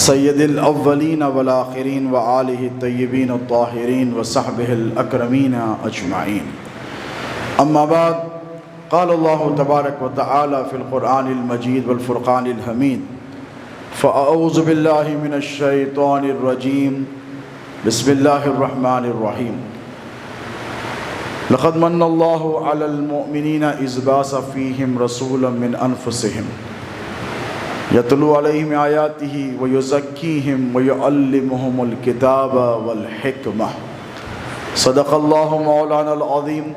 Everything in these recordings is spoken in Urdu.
سید الاولین والآخرین وآلہ الطیبین الطاہرین وصحبہ الاکرمین اجمعین، اما بعد، قال اللہ تبارک و تعالی فی القرآن المجید والفرقان الحمید، فاعوذ باللہ من الشیطان الرجیم، بسم اللہ الرحمن الرحیم۔ لقد من اللہ علی المؤمنین اذ بعث فیہم رسولا من انفسہم یتلو علیہم آیاتہ ویزکیہم ویعلمہم الکتاب والحکمہ، صدق اللہ مولانا العظیم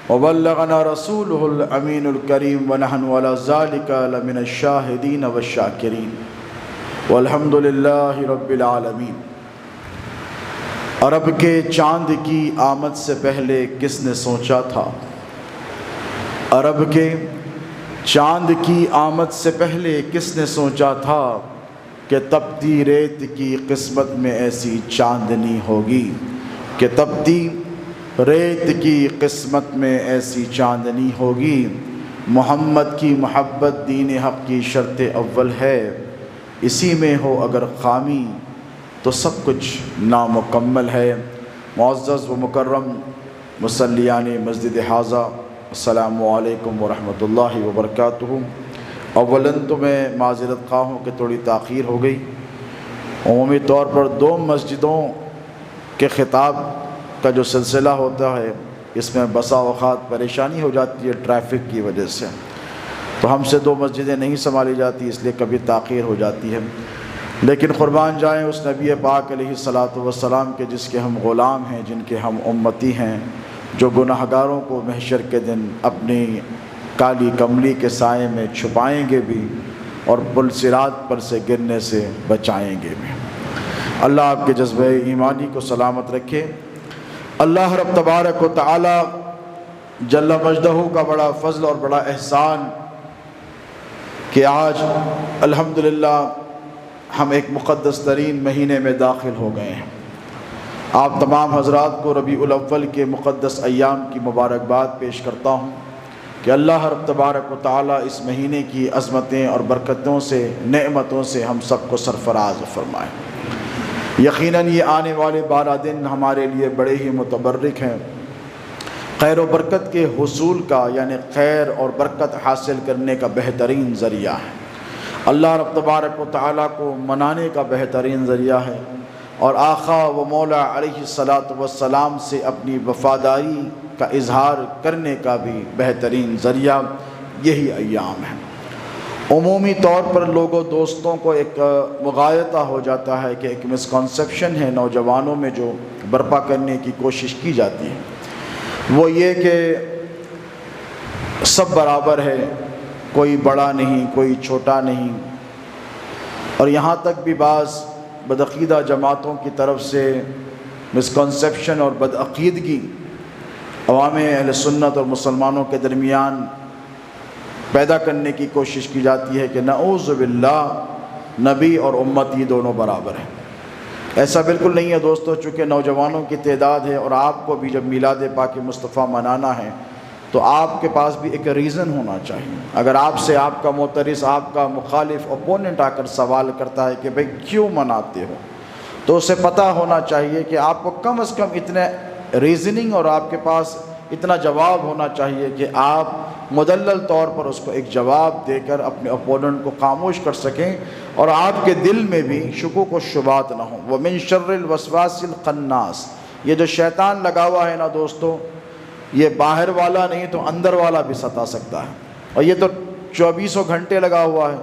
وبلغنا رسولہ الامین الکریم ونحن علی ذلک لمن الشاہدین والشاکرین والحمد للہ رب العالمین۔ عرب کے چاند کی آمد سے پہلے کس نے سوچا تھا؟ عرب کے چاند کی آمد سے پہلے کس نے سوچا تھا کہ تپتی ریت کی قسمت میں ایسی چاندنی ہوگی، کہ تپتی ریت کی قسمت میں ایسی چاندنی ہوگی۔ محمد کی محبت دین حق کی شرط اول ہے، اسی میں ہو اگر خامی تو سب کچھ نامکمل ہے۔ معزز و مکرم مصلیان مسجد حاضہ، السلام علیکم ورحمۃ اللہ وبرکاتہ۔ اولاً تو میں معذرت خواہ ہوں کہ تھوڑی تاخیر ہو گئی۔ عمومی طور پر دو مسجدوں کے خطاب کا جو سلسلہ ہوتا ہے، اس میں بسا اوقات پریشانی ہو جاتی ہے ٹریفک کی وجہ سے، تو ہم سے دو مسجدیں نہیں سنبھالی جاتی، اس لیے کبھی تاخیر ہو جاتی ہے۔ لیکن قربان جائیں اس نبی پاک علیہ الصلاۃ والسلام کے، جس کے ہم غلام ہیں، جن کے ہم امتی ہیں، جو گناہگاروں کو محشر کے دن اپنی کالی کملی کے سائے میں چھپائیں گے بھی اور پل صراط پر سے گرنے سے بچائیں گے بھی۔ اللہ آپ کے جذبہ ایمانی کو سلامت رکھے۔ اللہ رب تبارک و تعالی جل مجدہ کا بڑا فضل اور بڑا احسان کہ آج الحمدللہ ہم ایک مقدس ترین مہینے میں داخل ہو گئے ہیں۔ آپ تمام حضرات کو ربیع الاول کے مقدس ایام کی مبارکباد پیش کرتا ہوں کہ اللہ رب تبارک و تعالی اس مہینے کی عظمتیں اور برکتوں سے، نعمتوں سے ہم سب کو سرفراز فرمائے۔ یقیناً یہ آنے والے 12 دن ہمارے لیے بڑے ہی متبرک ہیں، خیر و برکت کے حصول کا، یعنی خیر اور برکت حاصل کرنے کا بہترین ذریعہ ہے۔ اللہ رب تبارک و تعالیٰ کو منانے کا بہترین ذریعہ ہے، اور آقا و مولا علیہ الصلاۃ والسلام سے اپنی وفاداری کا اظہار کرنے کا بھی بہترین ذریعہ یہی ایام ہے۔ عمومی طور پر لوگوں دوستوں کو ایک مغالطہ ہو جاتا ہے کہ ایک مسکنسیپشن ہے نوجوانوں میں جو برپا کرنے کی کوشش کی جاتی ہے، وہ یہ کہ سب برابر ہے، کوئی بڑا نہیں، کوئی چھوٹا نہیں، اور یہاں تک بھی بعض بدعقیدہ جماعتوں کی طرف سے مسکنسیپشن اور بدعقیدگی عوام اہل سنت اور مسلمانوں کے درمیان پیدا کرنے کی کوشش کی جاتی ہے کہ نعوذ باللہ نبی اور امتی دونوں برابر ہیں۔ ایسا بالکل نہیں ہے دوستو، چونکہ نوجوانوں کی تعداد ہے، اور آپ کو بھی جب میلاد پاک مصطفیٰ منانا ہے تو آپ کے پاس بھی ایک ریزن ہونا چاہیے۔ اگر آپ سے آپ کا معترض، آپ کا مخالف، اپوننٹ آ کر سوال کرتا ہے کہ بھئی کیوں مناتے ہو، تو اسے پتہ ہونا چاہیے کہ آپ کو کم از کم اتنے ریزننگ اور آپ کے پاس اتنا جواب ہونا چاہیے کہ آپ مدلل طور پر اس کو ایک جواب دے کر اپنے اپوننٹ کو خاموش کر سکیں، اور آپ کے دل میں بھی شکوک و شبہات نہ ہوں۔ وَمِن شَرِّ الْوَسْوَاسِ الْخَنَّاسِ، یہ جو شیطان لگا ہوا ہے نا دوستو، یہ باہر والا نہیں تو اندر والا بھی ستا سکتا ہے، اور یہ تو 24 گھنٹے لگا ہوا ہے۔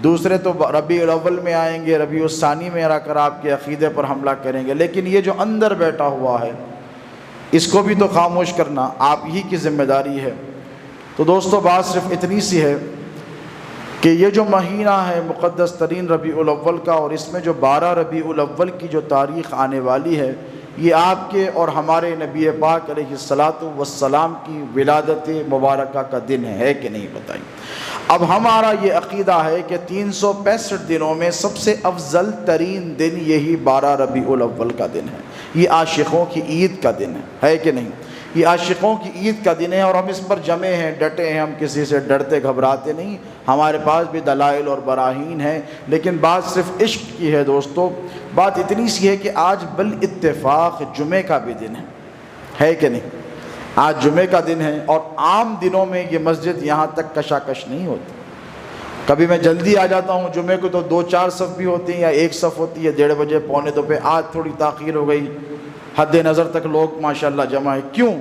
دوسرے تو ربیع الاول میں آئیں گے، ربیع الثانی میں آ کر آپ کے عقیدے پر حملہ کریں گے، لیکن یہ جو اندر بیٹھا ہوا ہے اس کو بھی تو خاموش کرنا آپ ہی کی ذمہ داری ہے۔ تو دوستو بات صرف اتنی سی ہے کہ یہ جو مہینہ ہے مقدس ترین ربیع الاول کا، اور اس میں جو 12 ربیع الاول کی جو تاریخ آنے والی ہے، یہ آپ کے اور ہمارے نبی پاک علیہ الصلاۃ والسلام کی ولادت مبارکہ کا دن ہے کہ نہیں بتائیں۔ اب ہمارا یہ عقیدہ ہے کہ 365 دنوں میں سب سے افضل ترین دن یہی 12 ربیع الاول کا دن ہے، یہ عاشقوں کی عید کا دن ہے کہ نہیں؟ یہ عاشقوں کی عید کا دن ہے اور ہم اس پر جمے ہیں، ڈٹے ہیں، ہم کسی سے ڈرتے گھبراتے نہیں، ہمارے پاس بھی دلائل اور براہین ہیں، لیکن بات صرف عشق کی ہے دوستو۔ بات اتنی سی ہے کہ آج بالاتفاق جمعے کا بھی دن ہے کہ نہیں؟ آج جمعے کا دن ہے، اور عام دنوں میں یہ مسجد یہاں تک کشاکش نہیں ہوتی۔ کبھی میں جلدی آ جاتا ہوں جمعے کو تو 2-4 صف بھی ہوتی ہیں یا ایک صف ہوتی ہے 1:30 بجے 1:45 پہ۔ آج تھوڑی تاخیر ہو گئی، حد نظر تک لوگ ماشاءاللہ جمع ہیں۔ کیوں؟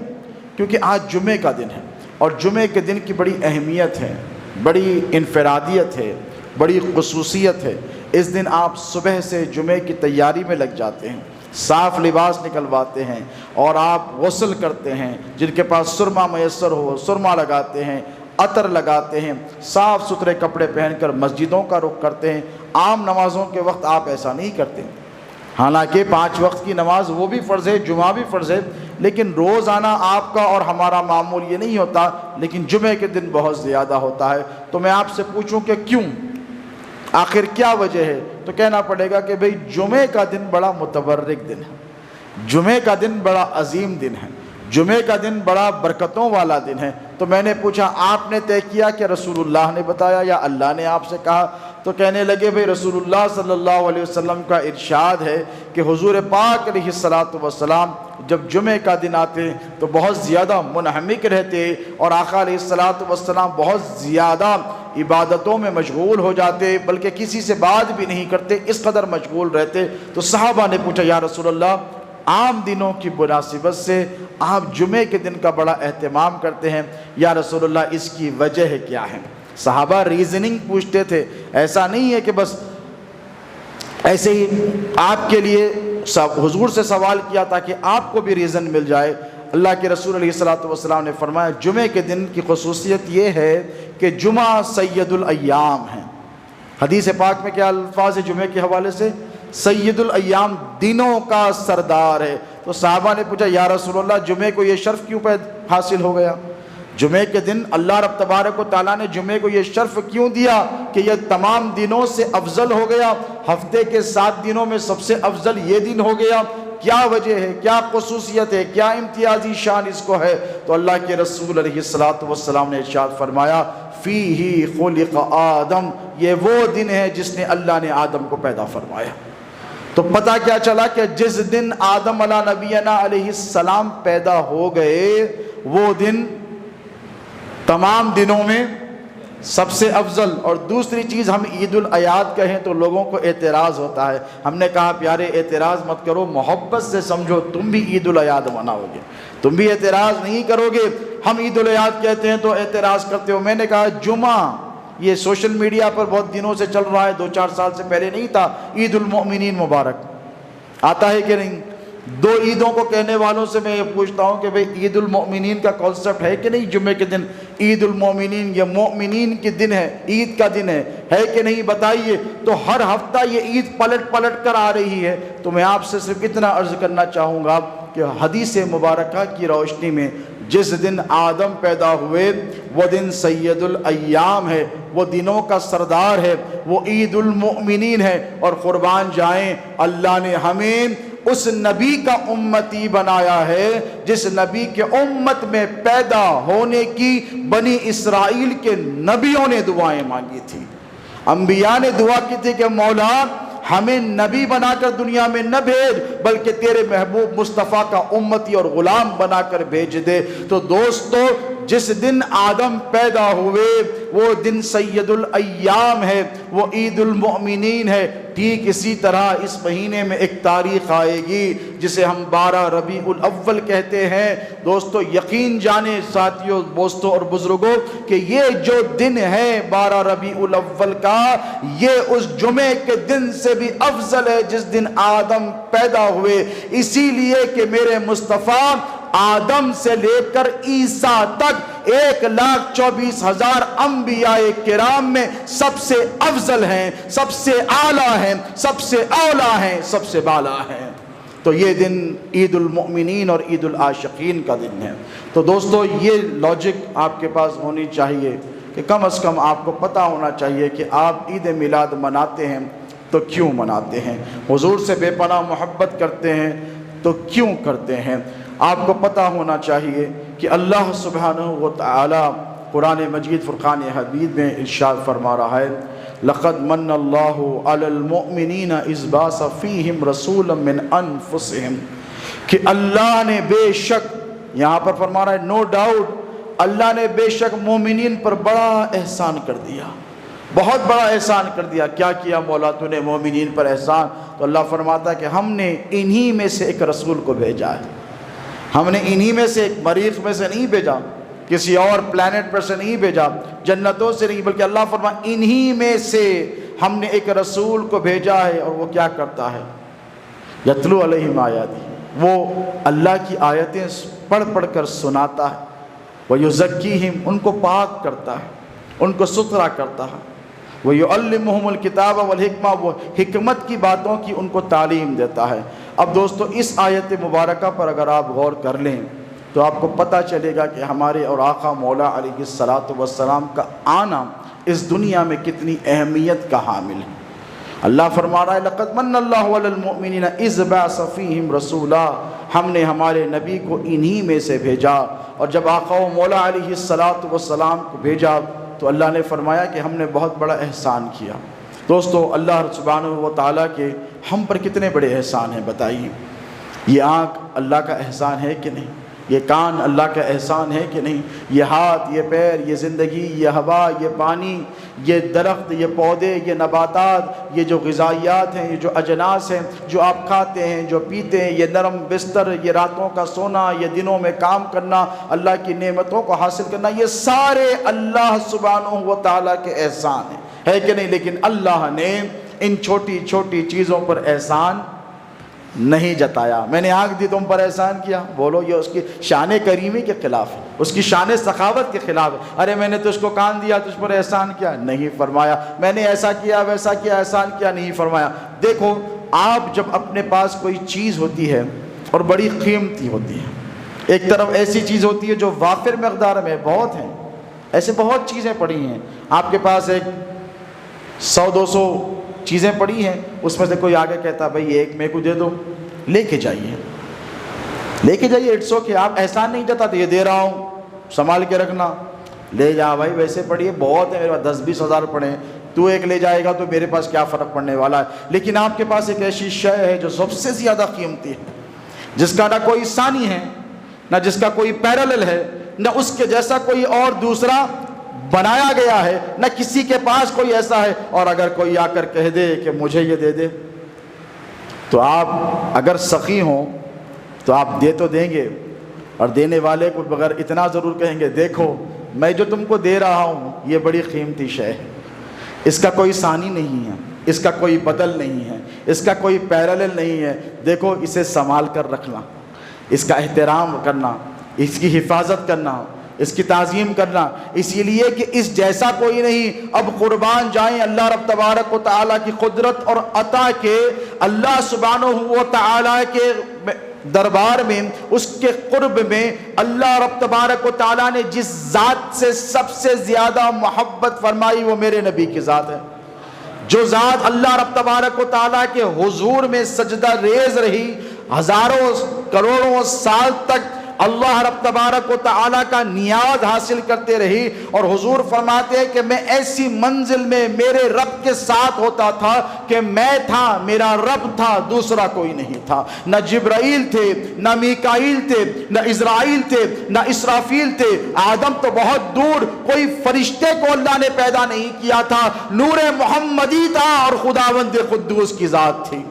کیونکہ آج جمعے کا دن ہے، اور جمعے کے دن کی بڑی اہمیت ہے، بڑی انفرادیت ہے، بڑی خصوصیت ہے۔ اس دن آپ صبح سے جمعے کی تیاری میں لگ جاتے ہیں، صاف لباس نکلواتے ہیں اور آپ غسل کرتے ہیں، جن کے پاس سرما میسر ہو سرما لگاتے ہیں، عطر لگاتے ہیں، صاف ستھرے کپڑے پہن کر مسجدوں کا رخ کرتے ہیں۔ عام نمازوں کے وقت آپ ایسا نہیں کرتے، حالانکہ 5 وقت کی نماز وہ بھی فرض ہے، جمعہ بھی فرض ہے، لیکن روزانہ آپ کا اور ہمارا معمول یہ نہیں ہوتا، لیکن جمعے کے دن بہت زیادہ ہوتا ہے۔ تو میں آپ سے پوچھوں کہ کیوں؟ آخر کیا وجہ ہے؟ تو کہنا پڑے گا کہ بھئی جمعے کا دن بڑا متبرک دن ہے، جمعے کا دن بڑا عظیم دن ہے، جمعے کا دن بڑا برکتوں والا دن ہے۔ تو میں نے پوچھا آپ نے طے کیا کہ رسول اللہ نے بتایا یا اللہ نے آپ سے کہا؟ تو کہنے لگے بھئی رسول اللہ صلی اللہ علیہ وسلم کا ارشاد ہے کہ حضور پاک علیہ السلام جب جمعے کا دن آتے تو بہت زیادہ منہمک رہتے، اور آقا علیہ السلام بہت زیادہ عبادتوں میں مشغول ہو جاتے، بلکہ کسی سے بات بھی نہیں کرتے، اس قدر مشغول رہتے۔ تو صحابہ نے پوچھا یا رسول اللہ عام دنوں کی مناسبت سے آپ جمعے کے دن کا بڑا اہتمام کرتے ہیں، یا رسول اللہ اس کی وجہ کیا ہے؟ صحابہ ریزننگ پوچھتے تھے، ایسا نہیں ہے کہ بس ایسے ہی آپ کے لیے حضور سے سوال کیا تاکہ آپ کو بھی ریزن مل جائے۔ اللہ کے رسول علیہ السلام نے فرمایا جمعے کے دن کی خصوصیت یہ ہے کہ جمعہ سید الایام ہے۔ حدیث پاک میں کیا الفاظ ہے جمعے کے حوالے سے؟ سید الایام، دنوں کا سردار ہے۔ تو صحابہ نے پوچھا یا رسول اللہ جمعے کو یہ شرف کیوں حاصل ہو گیا؟ جمعے کے دن اللہ رب تبارک و تعالیٰ نے جمعے کو یہ شرف کیوں دیا کہ یہ تمام دنوں سے افضل ہو گیا، ہفتے کے 7 دنوں میں سب سے افضل یہ دن ہو گیا؟ کیا وجہ ہے، کیا خصوصیت ہے، کیا امتیازی شان اس کو ہے؟ تو اللہ کے رسول علیہ السلام نے ارشاد فرمایا فیہ خلق آدم، یہ وہ دن ہے جس نے اللہ نے آدم کو پیدا فرمایا۔ تو پتہ کیا چلا کہ جس دن آدم علیہ نبینا علیہ السلام پیدا ہو گئے وہ دن تمام دنوں میں سب سے افضل۔ اور دوسری چیز ہم عید الاضحیٰ کہیں تو لوگوں کو اعتراض ہوتا ہے، ہم نے کہا پیارے اعتراض مت کرو، محبت سے سمجھو، تم بھی عید الاضحیٰ مناؤ گے، تم بھی اعتراض نہیں کرو گے۔ ہم عید الاضحیٰ کہتے ہیں تو اعتراض کرتے ہو۔ میں نے کہا جمعہ یہ سوشل میڈیا پر بہت دنوں سے چل رہا ہے، 2-4 سال سے پہلے نہیں تھا، عید المؤمنین مبارک آتا ہے کہ نہیں؟ 2 عیدوں کو کہنے والوں سے میں یہ پوچھتا ہوں کہ بھئی عید المؤمنین کا کانسیپٹ ہے کہ نہیں؟ جمعے کے دن عید المؤمنین، یہ مؤمنین کی دن ہے، عید کا دن ہے کہ نہیں؟ بتائیے۔ تو ہر ہفتہ یہ عید پلٹ کر آ رہی ہے۔ تو میں آپ سے صرف اتنا عرض کرنا چاہوں گا کہ حدیث مبارکہ کی روشنی میں جس دن آدم پیدا ہوئے وہ دن سید الایام ہے، وہ دنوں کا سردار ہے، وہ عید المؤمنین ہے۔ اور قربان جائیں اللہ نے ہمیں اس نبی کا امتی بنایا ہے جس نبی کے امت میں پیدا ہونے کی بنی اسرائیل کے نبیوں نے دعائیں مانگی تھی، انبیاء نے دعا کی تھی کہ مولا ہمیں نبی بنا کر دنیا میں نہ بھیج بلکہ تیرے محبوب مصطفیٰ کا امتی اور غلام بنا کر بھیج دے۔ تو دوستو جس دن آدم پیدا ہوئے وہ دن سید الایام ہے، وہ عید المؤمنین ہے۔ ٹھیک اسی طرح اس مہینے میں ایک تاریخ آئے گی جسے ہم 12 ربیع الاول کہتے ہیں۔ دوستو یقین جانے ساتھیوں، دوستوں اور بزرگوں کہ یہ جو دن ہے 12 ربیع الاول کا، یہ اس جمعے کے دن سے بھی افضل ہے جس دن آدم پیدا ہوئے، اسی لیے کہ میرے مصطفیٰ آدم سے لے کر عیسیٰ تک 1,24,000 انبیاء کرام میں سب سے افضل ہیں، سب سے اعلیٰ ہیں، سب سے اولیٰ ہیں، سب سے بالا ہیں۔ تو یہ دن عید المؤمنین اور عید العاشقین کا دن ہے۔ تو دوستو یہ لاجک آپ کے پاس ہونی چاہیے کہ کم از کم آپ کو پتہ ہونا چاہیے کہ آپ عید میلاد مناتے ہیں تو کیوں مناتے ہیں، حضور سے بے پناہ محبت کرتے ہیں تو کیوں کرتے ہیں۔ آپ کو پتہ ہونا چاہیے کہ اللہ سبحانہ و تعالی قرآن مجید فرقان حمید میں ارشاد فرما رہا ہے لقد من اللہ علی المؤمنین اذ بعث فیہم رسولا من انفسہم، کہ اللہ نے بے شک، یہاں پر فرما رہا ہے نو ڈاؤٹ، اللہ نے بے شک مومنین پر بڑا احسان کر دیا، بہت بڑا احسان کر دیا۔ کیا کیا مولا تو نے مومنین پر احسان؟ تو اللہ فرماتا ہے کہ ہم نے انہی میں سے ایک رسول کو بھیجا ہے، ہم نے انہی میں سے، ایک مریخ میں سے نہیں بھیجا، کسی اور پلانٹ پر سے نہیں بھیجا، جنتوں سے نہیں، بلکہ اللہ فرماتا ہے انہی میں سے ہم نے ایک رسول کو بھیجا ہے، اور وہ کیا کرتا ہے؟ یتلو علیہم آیاتی، وہ اللہ کی آیتیں پڑھ پڑھ کر سناتا ہے، وَيُزَكِّيهِمْ، ان کو پاک کرتا ہے، ان کو ستھرا کرتا ہے، وَيُعَلِّمُهُمُ الْكِتَابَ وَالْحِكْمَةَ، وہ حکمت کی باتوں کی ان کو تعلیم دیتا ہے۔ اب دوستو اس آیت مبارکہ پر اگر آپ غور کر لیں تو آپ کو پتہ چلے گا کہ ہمارے اور آقا مولا علیہ السلام کا آنا اس دنیا میں کتنی اہمیت کا حامل ہے۔ اللہ فرما رہا ہے لقد من اللہ علی المؤمنین اذ بعث فیہم رسولا، ہم نے ہمارے نبی کو انہی میں سے بھیجا، اور جب آقا و مولا علیہ السلام کو بھیجا تو اللہ نے فرمایا کہ ہم نے بہت بڑا احسان کیا۔ دوستو اللہ سبحانہ و تعالیٰ کے ہم پر کتنے بڑے احسان ہیں بتائیے۔ یہ آنکھ اللہ کا احسان ہے کہ نہیں؟ یہ کان اللہ کا احسان ہے کہ نہیں؟ یہ ہاتھ، یہ پیر، یہ زندگی، یہ ہوا، یہ پانی، یہ درخت، یہ پودے، یہ نباتات، یہ جو غذائیات ہیں، یہ جو اجناس ہیں جو آپ کھاتے ہیں، جو پیتے ہیں، یہ نرم بستر، یہ راتوں کا سونا، یہ دنوں میں کام کرنا، اللہ کی نعمتوں کو حاصل کرنا، یہ سارے اللہ سبحانہ و تعالیٰ کے احسان ہیں، ہے کہ نہیں؟ لیکن اللہ نے ان چھوٹی چھوٹی چیزوں پر احسان نہیں جتایا۔ میں نے آنکھ دی تم پر احسان کیا، بولو یہ اس کی شان کریمی کے خلاف ہے، اس کی شان سخاوت کے خلاف ہے۔ ارے میں نے تجھ کو کان دیا، تجھ پر احسان کیا؟ نہیں فرمایا۔ میں نے ایسا کیا ویسا کیا، احسان کیا؟ نہیں فرمایا۔ دیکھو آپ جب اپنے پاس کوئی چیز ہوتی ہے اور بڑی قیمتی ہوتی ہے، ایک طرف ایسی چیز ہوتی ہے جو وافر مقدار میں، بہت ہیں ایسے، بہت چیزیں پڑی ہیں آپ کے پاس، ایک 100-200 چیزیں پڑی ہیں، اس میں سے کوئی آگے کہتا بھئی ایک میرے کو دے دو، لے کے جائیے، لے کے جائیے، اٹس اوکے، آپ احسان نہیں جتاتے، یہ دے رہا ہوں سنبھال کے رکھنا، لے جا بھائی، ویسے پڑی ہے، بہت ہے میرے پاس، 10-20 ہزار پڑے ہیں، تو ایک لے جائے گا تو میرے پاس کیا فرق پڑنے والا ہے۔ لیکن آپ کے پاس ایک ایسی شے ہے جو سب سے زیادہ قیمتی ہے، جس کا نہ کوئی ثانی ہے، نہ جس کا کوئی پیرالل ہے، نہ اس کے جیسا کوئی اور دوسرا بنایا گیا ہے، نہ کسی کے پاس کوئی ایسا ہے، اور اگر کوئی آ کر کہہ دے کہ مجھے یہ دے دے تو آپ اگر سخی ہوں تو آپ دے تو دیں گے، اور دینے والے کو بغیر اتنا ضرور کہیں گے دیکھو میں جو تم کو دے رہا ہوں یہ بڑی قیمتی شے ہے، اس کا کوئی ثانی نہیں ہے، اس کا کوئی بدل نہیں ہے، اس کا کوئی پیرالل نہیں ہے، دیکھو اسے سنبھال کر رکھنا، اس کا احترام کرنا، اس کی حفاظت کرنا، اس کی تعظیم کرنا، اسی لیے کہ اس جیسا کوئی نہیں۔ اب قربان جائیں اللہ رب تبارک و تعالیٰ کی قدرت اور عطا کے، اللہ سبحانہ و تعالیٰ کے دربار میں، اس کے قرب میں اللہ رب تبارک و تعالیٰ نے جس ذات سے سب سے زیادہ محبت فرمائی وہ میرے نبی کی ذات ہے۔ جو ذات اللہ رب تبارک و تعالیٰ کے حضور میں سجدہ ریز رہی، ہزاروں کروڑوں سال تک اللہ رب تبارک و تعالیٰ کا نیاز حاصل کرتے رہی، اور حضور فرماتے ہیں کہ میں ایسی منزل میں میرے رب کے ساتھ ہوتا تھا کہ میں تھا، میرا رب تھا، دوسرا کوئی نہیں تھا، نہ جبرائیل تھے، نہ میکائیل تھے، نہ اسرائیل تھے، نہ اسرافیل تھے، آدم تو بہت دور، کوئی فرشتے کو اللہ نے پیدا نہیں کیا تھا، نور محمدی تھا، اور خداوند قدوس کی ذات تھی۔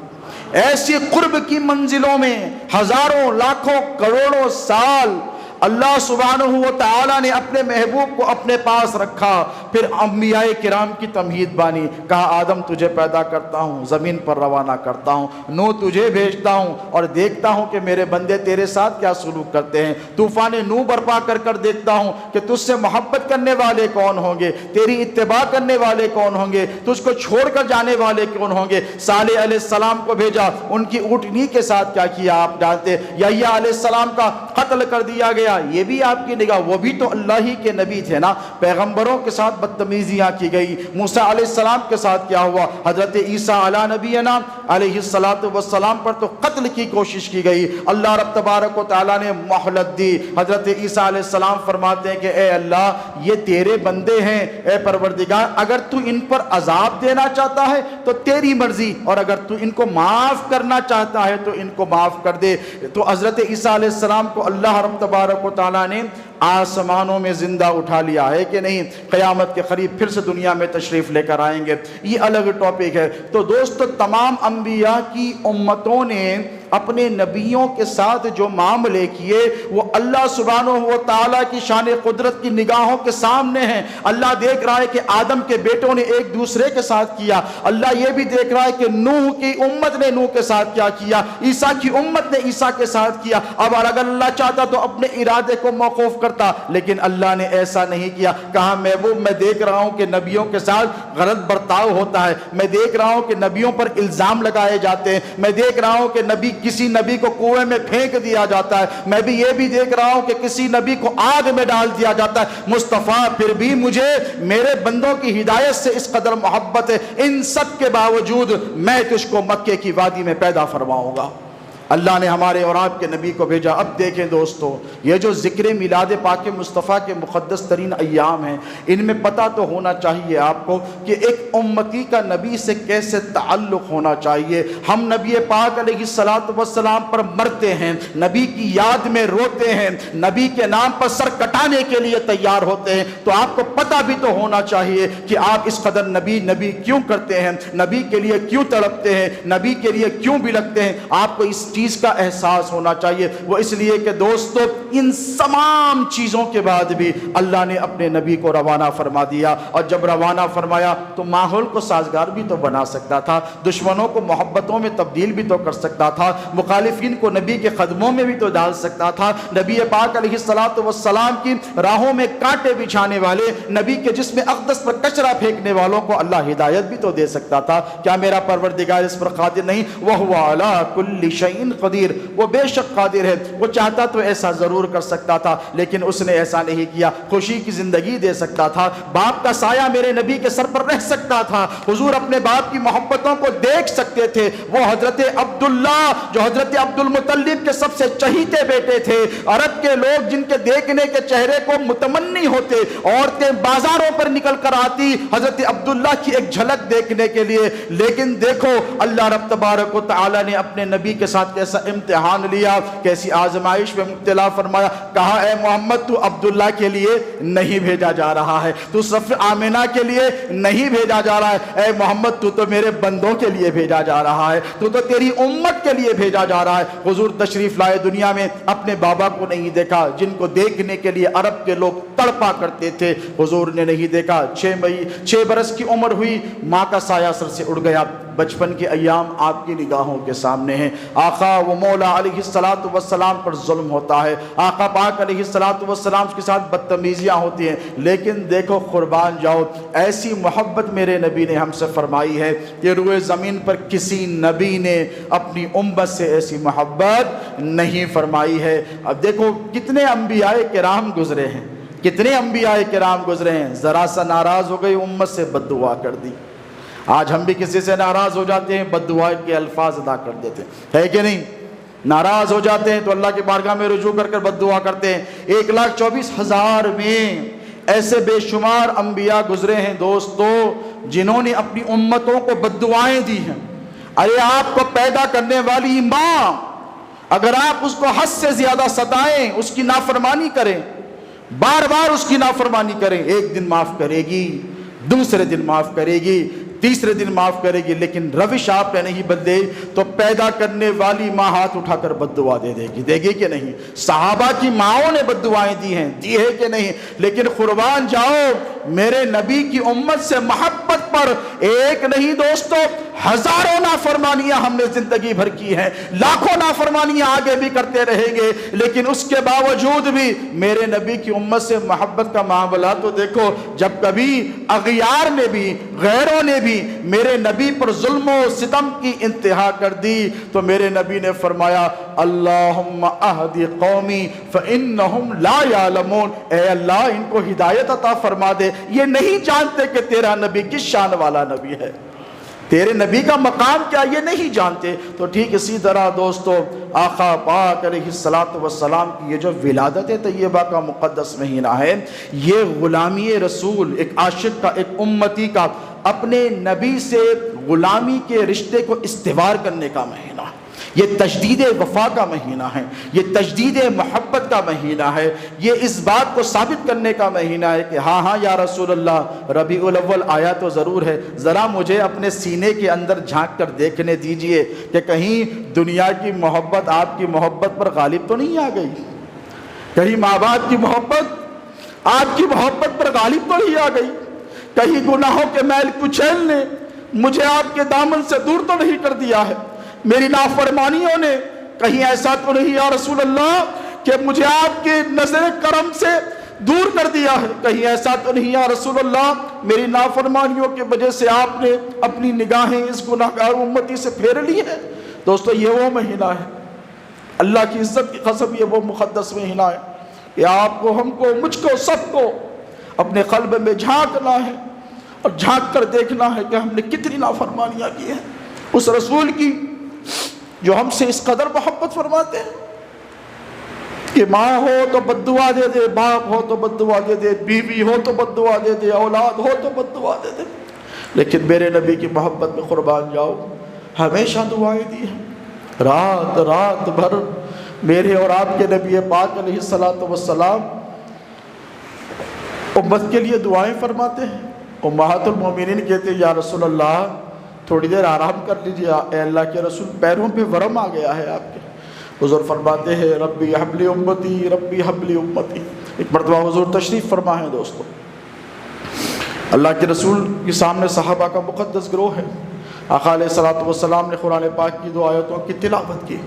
ایسی قرب کی منزلوں میں ہزاروں لاکھوں کروڑوں سال اللہ سبحانہ و تعالیٰ نے اپنے محبوب کو اپنے پاس رکھا۔ پھر انبیاء کرام کی تمہید بانی، کہا آدم تجھے پیدا کرتا ہوں، زمین پر روانہ کرتا ہوں، نوح تجھے بھیجتا ہوں اور دیکھتا ہوں کہ میرے بندے تیرے ساتھ کیا سلوک کرتے ہیں، طوفان نوح برپا کر کر دیکھتا ہوں کہ تجھ سے محبت کرنے والے کون ہوں گے، تیری اتباع کرنے والے کون ہوں گے، تجھ کو چھوڑ کر جانے والے کون ہوں گے۔ صالح علیہ السلام کو بھیجا، ان کی اونٹنی کے ساتھ کیا کیا آپ جانتے، یحییٰ علیہ السلام کا قتل کر دیا گیا، یہ بھی آپ کی نگاہ، وہ بھی تو اللہ ہی کے نبی تھے نا، پیغمبروں کے ساتھ بدتمیزیاں کی گئی، موسیٰ علیہ السلام کے ساتھ کیا ہوا، حضرت عیسیٰ علی نبینا علیہ السلام پر تو قتل کی کوشش کی گئی، اللہ رب تبارک و تعالیٰ نے مہلت دی۔ حضرت عیسیٰ علیہ السلام فرماتے ہیں کہ اے اللہ یہ تیرے بندے ہیں، اے پروردگار اگر تو ان پر عذاب دینا چاہتا ہے تو تیری مرضی، اور اگر تو ان کو معاف کرنا چاہتا ہے تو ان کو معاف کر دے۔ تو حضرت عیسیٰ علیہ السلام کو اللہ رب تبارک و تعالیٰ نے آسمانوں میں زندہ اٹھا لیا ہے کہ نہیں، قیامت کے قریب پھر سے دنیا میں تشریف لے کر آئیں گے، یہ الگ ٹاپک ہے۔ تو دوستو تمام انبیاء کی امتوں نے اپنے نبیوں کے ساتھ جو معاملے کیے وہ اللہ سبحانہ و تعالیٰ کی شان قدرت کی نگاہوں کے سامنے ہیں۔ اللہ دیکھ رہا ہے کہ آدم کے بیٹوں نے ایک دوسرے کے ساتھ کیا، اللہ یہ بھی دیکھ رہا ہے کہ نوح کی امت نے نوح کے ساتھ کیا کیا، عیسیٰ کی امت نے عیسیٰ کے ساتھ کیا۔ اب اگر اللہ چاہتا تو اپنے ارادے کو موقوف کرتا، لیکن اللہ نے ایسا نہیں کیا، کہا محبوب میں دیکھ رہا ہوں کہ نبیوں کے ساتھ غلط برتاؤ ہوتا ہے، میں دیکھ رہا ہوں کہ نبیوں پر الزام لگائے جاتے ہیں، میں دیکھ رہا ہوں کہ کسی نبی کو کنویں میں پھینک دیا جاتا ہے، میں بھی یہ بھی دیکھ رہا ہوں کہ کسی نبی کو آگ میں ڈال دیا جاتا ہے، مصطفیٰ پھر بھی مجھے میرے بندوں کی ہدایت سے اس قدر محبت ہے، ان سب کے باوجود میں تجھ کو مکے کی وادی میں پیدا فرماؤں گا۔ اللہ نے ہمارے اور آپ کے نبی کو بھیجا۔ اب دیکھیں دوستو، یہ جو ذکر میلاد پاک مصطفیٰ کے مقدس ترین ایام ہیں، ان میں پتہ تو ہونا چاہیے آپ کو کہ ایک امتی کا نبی سے کیسے تعلق ہونا چاہیے۔ ہم نبی پاک علیہ السلام پر مرتے ہیں، نبی کی یاد میں روتے ہیں، نبی کے نام پر سر کٹانے کے لیے تیار ہوتے ہیں، تو آپ کو پتہ بھی تو ہونا چاہیے کہ آپ اس قدر نبی کیوں کرتے ہیں، نبی کے لیے کیوں تڑپتے ہیں، نبی کے لیے کیوں بلکتے ہیں۔ آپ کو اس چیز کا احساس ہونا چاہیے۔ وہ اس لیے کہ دوستو ان تمام چیزوں کے بعد بھی اللہ نے اپنے نبی کو روانہ فرما دیا، اور جب روانہ فرمایا تو ماحول کو سازگار بھی تو بنا سکتا تھا، دشمنوں کو محبتوں میں تبدیل بھی تو کر سکتا تھا، مخالفین کو نبی کے قدموں میں بھی تو ڈال سکتا تھا، نبی پاک علیہ السلام کی راہوں میں کانٹے بچھانے والے، نبی کے جسم اقدس پر کچرا پھینکنے والوں کو اللہ ہدایت بھی تو دے سکتا تھا۔ کیا میرا پروردگار اس پر قادر نہیں؟ وَهُوَ عَلَىٰ كُلِّ شَيْءٍ قدیر، وہ بے شک قادر ہے، وہ چاہتا تو ایسا ضرور کر سکتا تھا، لیکن اس نے ایسا نہیں کیا۔ خوشی کی زندگی دے سکتا تھا، باپ کا سایہ میرے نبی کے سر پر رہ سکتا تھا، حضور اپنے باپ کی محبتوں کو دیکھ سکتے تھے۔ وہ حضرت عبداللہ جو حضرت عبد المطلب کے سب سے چہیتے بیٹے تھے، عرب کے لوگ جن کے دیکھنے کے چہرے کو متمنی ہوتے، عورتیں بازاروں پر نکل کر آتی حضرت عبداللہ کی ایک جھلک دیکھنے کے لیے، لیکن دیکھو اللہ رب تبارک و تعالی نے اپنے نبی کے ساتھ کیسا امتحان لیا، کیسی آزمائش میں مبتلا فرمایا۔ کہا اے محمد تو عبداللہ کے لیے نہیں بھیجا جا رہا ہے، تو صف آمنہ کے لیے نہیں بھیجا جا رہا ہے، اے محمد تو میرے بندوں کے لیے بھیجا جا رہا ہے، تو تیری امت کے لیے بھیجا جا رہا ہے۔ حضور تشریف لائے دنیا میں، اپنے بابا کو نہیں دیکھا جن کو دیکھنے کے لیے عرب کے لوگ تڑپا کرتے تھے، حضور نے نہیں دیکھا۔ 6 برس کی عمر ہوئی، ماں کا سایہ سر سے اڑ گیا۔ بچپن کے ایام آپ کی نگاہوں کے سامنے ہیں۔ آقا و مولا علیہ السلام پر ظلم ہوتا ہے، آقا پاک علیہ السلام کے ساتھ بدتمیزیاں ہوتی ہیں، لیکن دیکھو قربان جاؤ، ایسی محبت میرے نبی نے ہم سے فرمائی ہے کہ روئے زمین پر کسی نبی نے اپنی امت سے ایسی محبت نہیں فرمائی ہے۔ اب دیکھو کتنے انبیاء کرام گزرے ہیں، کتنے انبیاء کرام گزرے ہیں، ذرا سا ناراض ہو گئی امت سے بد دعا کر دی۔ آج ہم بھی کسی سے ناراض ہو جاتے ہیں، بد دعا کے الفاظ ادا کر دیتے ہیں، ہے کہ نہیں؟ ناراض ہو جاتے ہیں تو اللہ کی بارگاہ میں رجوع کر کر بد دعا کرتے ہیں۔ 1,24,000 میں ایسے بے شمار انبیاء گزرے ہیں دوستو جنہوں نے اپنی امتوں کو بد دعائیں دی ہیں۔ ارے آپ کو پیدا کرنے والی ماں، اگر آپ اس کو حد سے زیادہ ستائیں، اس کی نافرمانی کریں، بار بار اس کی نافرمانی کریں، ایک دن معاف کرے گی، دوسرے دن معاف کرے گی، تیسرے دن معاف کرے گی، لیکن روش آپ نے نہیں بدلے تو پیدا کرنے والی ماں ہاتھ اٹھا کر بد دعا دے گی کہ نہیں؟ صحابہ کی ماؤں نے بد دعائیں دی ہیں، دی ہے کہ نہیں؟ لیکن قربان جاؤ میرے نبی کی امت سے محبت پر ایک نہیں دوستو ہزاروں نافرمانیاں ہم نے زندگی بھر کی ہیں، لاکھوں نافرمانیاں آگے بھی کرتے رہیں گے، لیکن اس کے باوجود بھی میرے نبی کی امت سے محبت کا معاملہ تو دیکھو، جب کبھی اغیار نے بھی، غیروں نے بھی میرے نبی پر ظلم و ستم کی انتہا کر دی تو میرے نبی نے فرمایا اللہم اہدی قومی فإنہم لا یعلمون، اے اللہ ان کو ہدایت عطا فرما دے، یہ نہیں جانتے کہ تیرا نبی کس شان والا نبی ہے، تیرے نبی کا مقام کیا یہ نہیں جانتے۔ تو ٹھیک اسی طرح دوستو آقا پاک علیہ السلام کی یہ جو ولادت طیبہ کا مقدس مہینہ ہے، یہ غلامی رسول، ایک عاشق کا، ایک امتی کا اپنے نبی سے غلامی کے رشتے کو استوار کرنے کا مہینہ ہے، یہ تجدید وفا کا مہینہ ہے، یہ تجدید محبت کا مہینہ ہے، یہ اس بات کو ثابت کرنے کا مہینہ ہے کہ ہاں ہاں یا رسول اللہ ربیع الاول آیا تو ضرور ہے، ذرا مجھے اپنے سینے کے اندر جھانک کر دیکھنے دیجئے کہ کہیں دنیا کی محبت آپ کی محبت پر غالب تو نہیں آ گئی، کہیں ماں باپ کی محبت آپ کی محبت پر غالب تو نہیں آ گئی، کہیں گناہوں کے میل کچیل نے مجھے آپ کے دامن سے دور تو نہیں کر دیا ہے، میری نافرمانیوں نے کہیں ایسا تو نہیں یا رسول اللہ کہ مجھے آپ کے نظر کرم سے دور کر دیا ہے، کہیں ایسا تو نہیں یا رسول اللہ میری نافرمانیوں کی وجہ سے آپ نے اپنی نگاہیں اس گناہگار امتی سے پھیر لی ہیں۔ دوستو یہ وہ مہینہ ہے، اللہ کی عزت کی قسم یہ وہ مقدس مہینہ ہے کہ آپ کو، ہم کو، مجھ کو، سب کو اپنے قلب میں جھانکنا ہے اور جھانک کر دیکھنا ہے کہ ہم نے کتنی نافرمانیاں کی ہیں اس رسول کی جو ہم سے اس قدر محبت فرماتے ہیں کہ ماں ہو تو بد دعا دے دے، باپ ہو تو بد دعا دے دے، بیوی ہو تو بد دعا دے دے، اولاد ہو تو بد دعا دے دے، لیکن میرے نبی کی محبت میں قربان جاؤ ہمیشہ دعائیں دی ہیں، رات رات بھر میرے اور آپ کے نبی پاک علیہ السلام امت کے لیے دعائیں فرماتے ہیں۔ امہات المومنین کہتے ہیں یا رسول اللہ تھوڑی دیر آرام کر لیجیے، اے اللہ کے رسول پیروں پہ ورم آ گیا ہے آپ کے۔ حضور فرماتے ہیں ربی حبلی امتی، ربی حبلی امتی۔ ایک مرتبہ حضور تشریف فرما ہے دوستو، اللہ کے رسول کے سامنے صحابہ کا مقدس گروہ ہے، آقا علیہ السلام نے قرآن پاک کی 2 آیتوں کی تلاوت کی،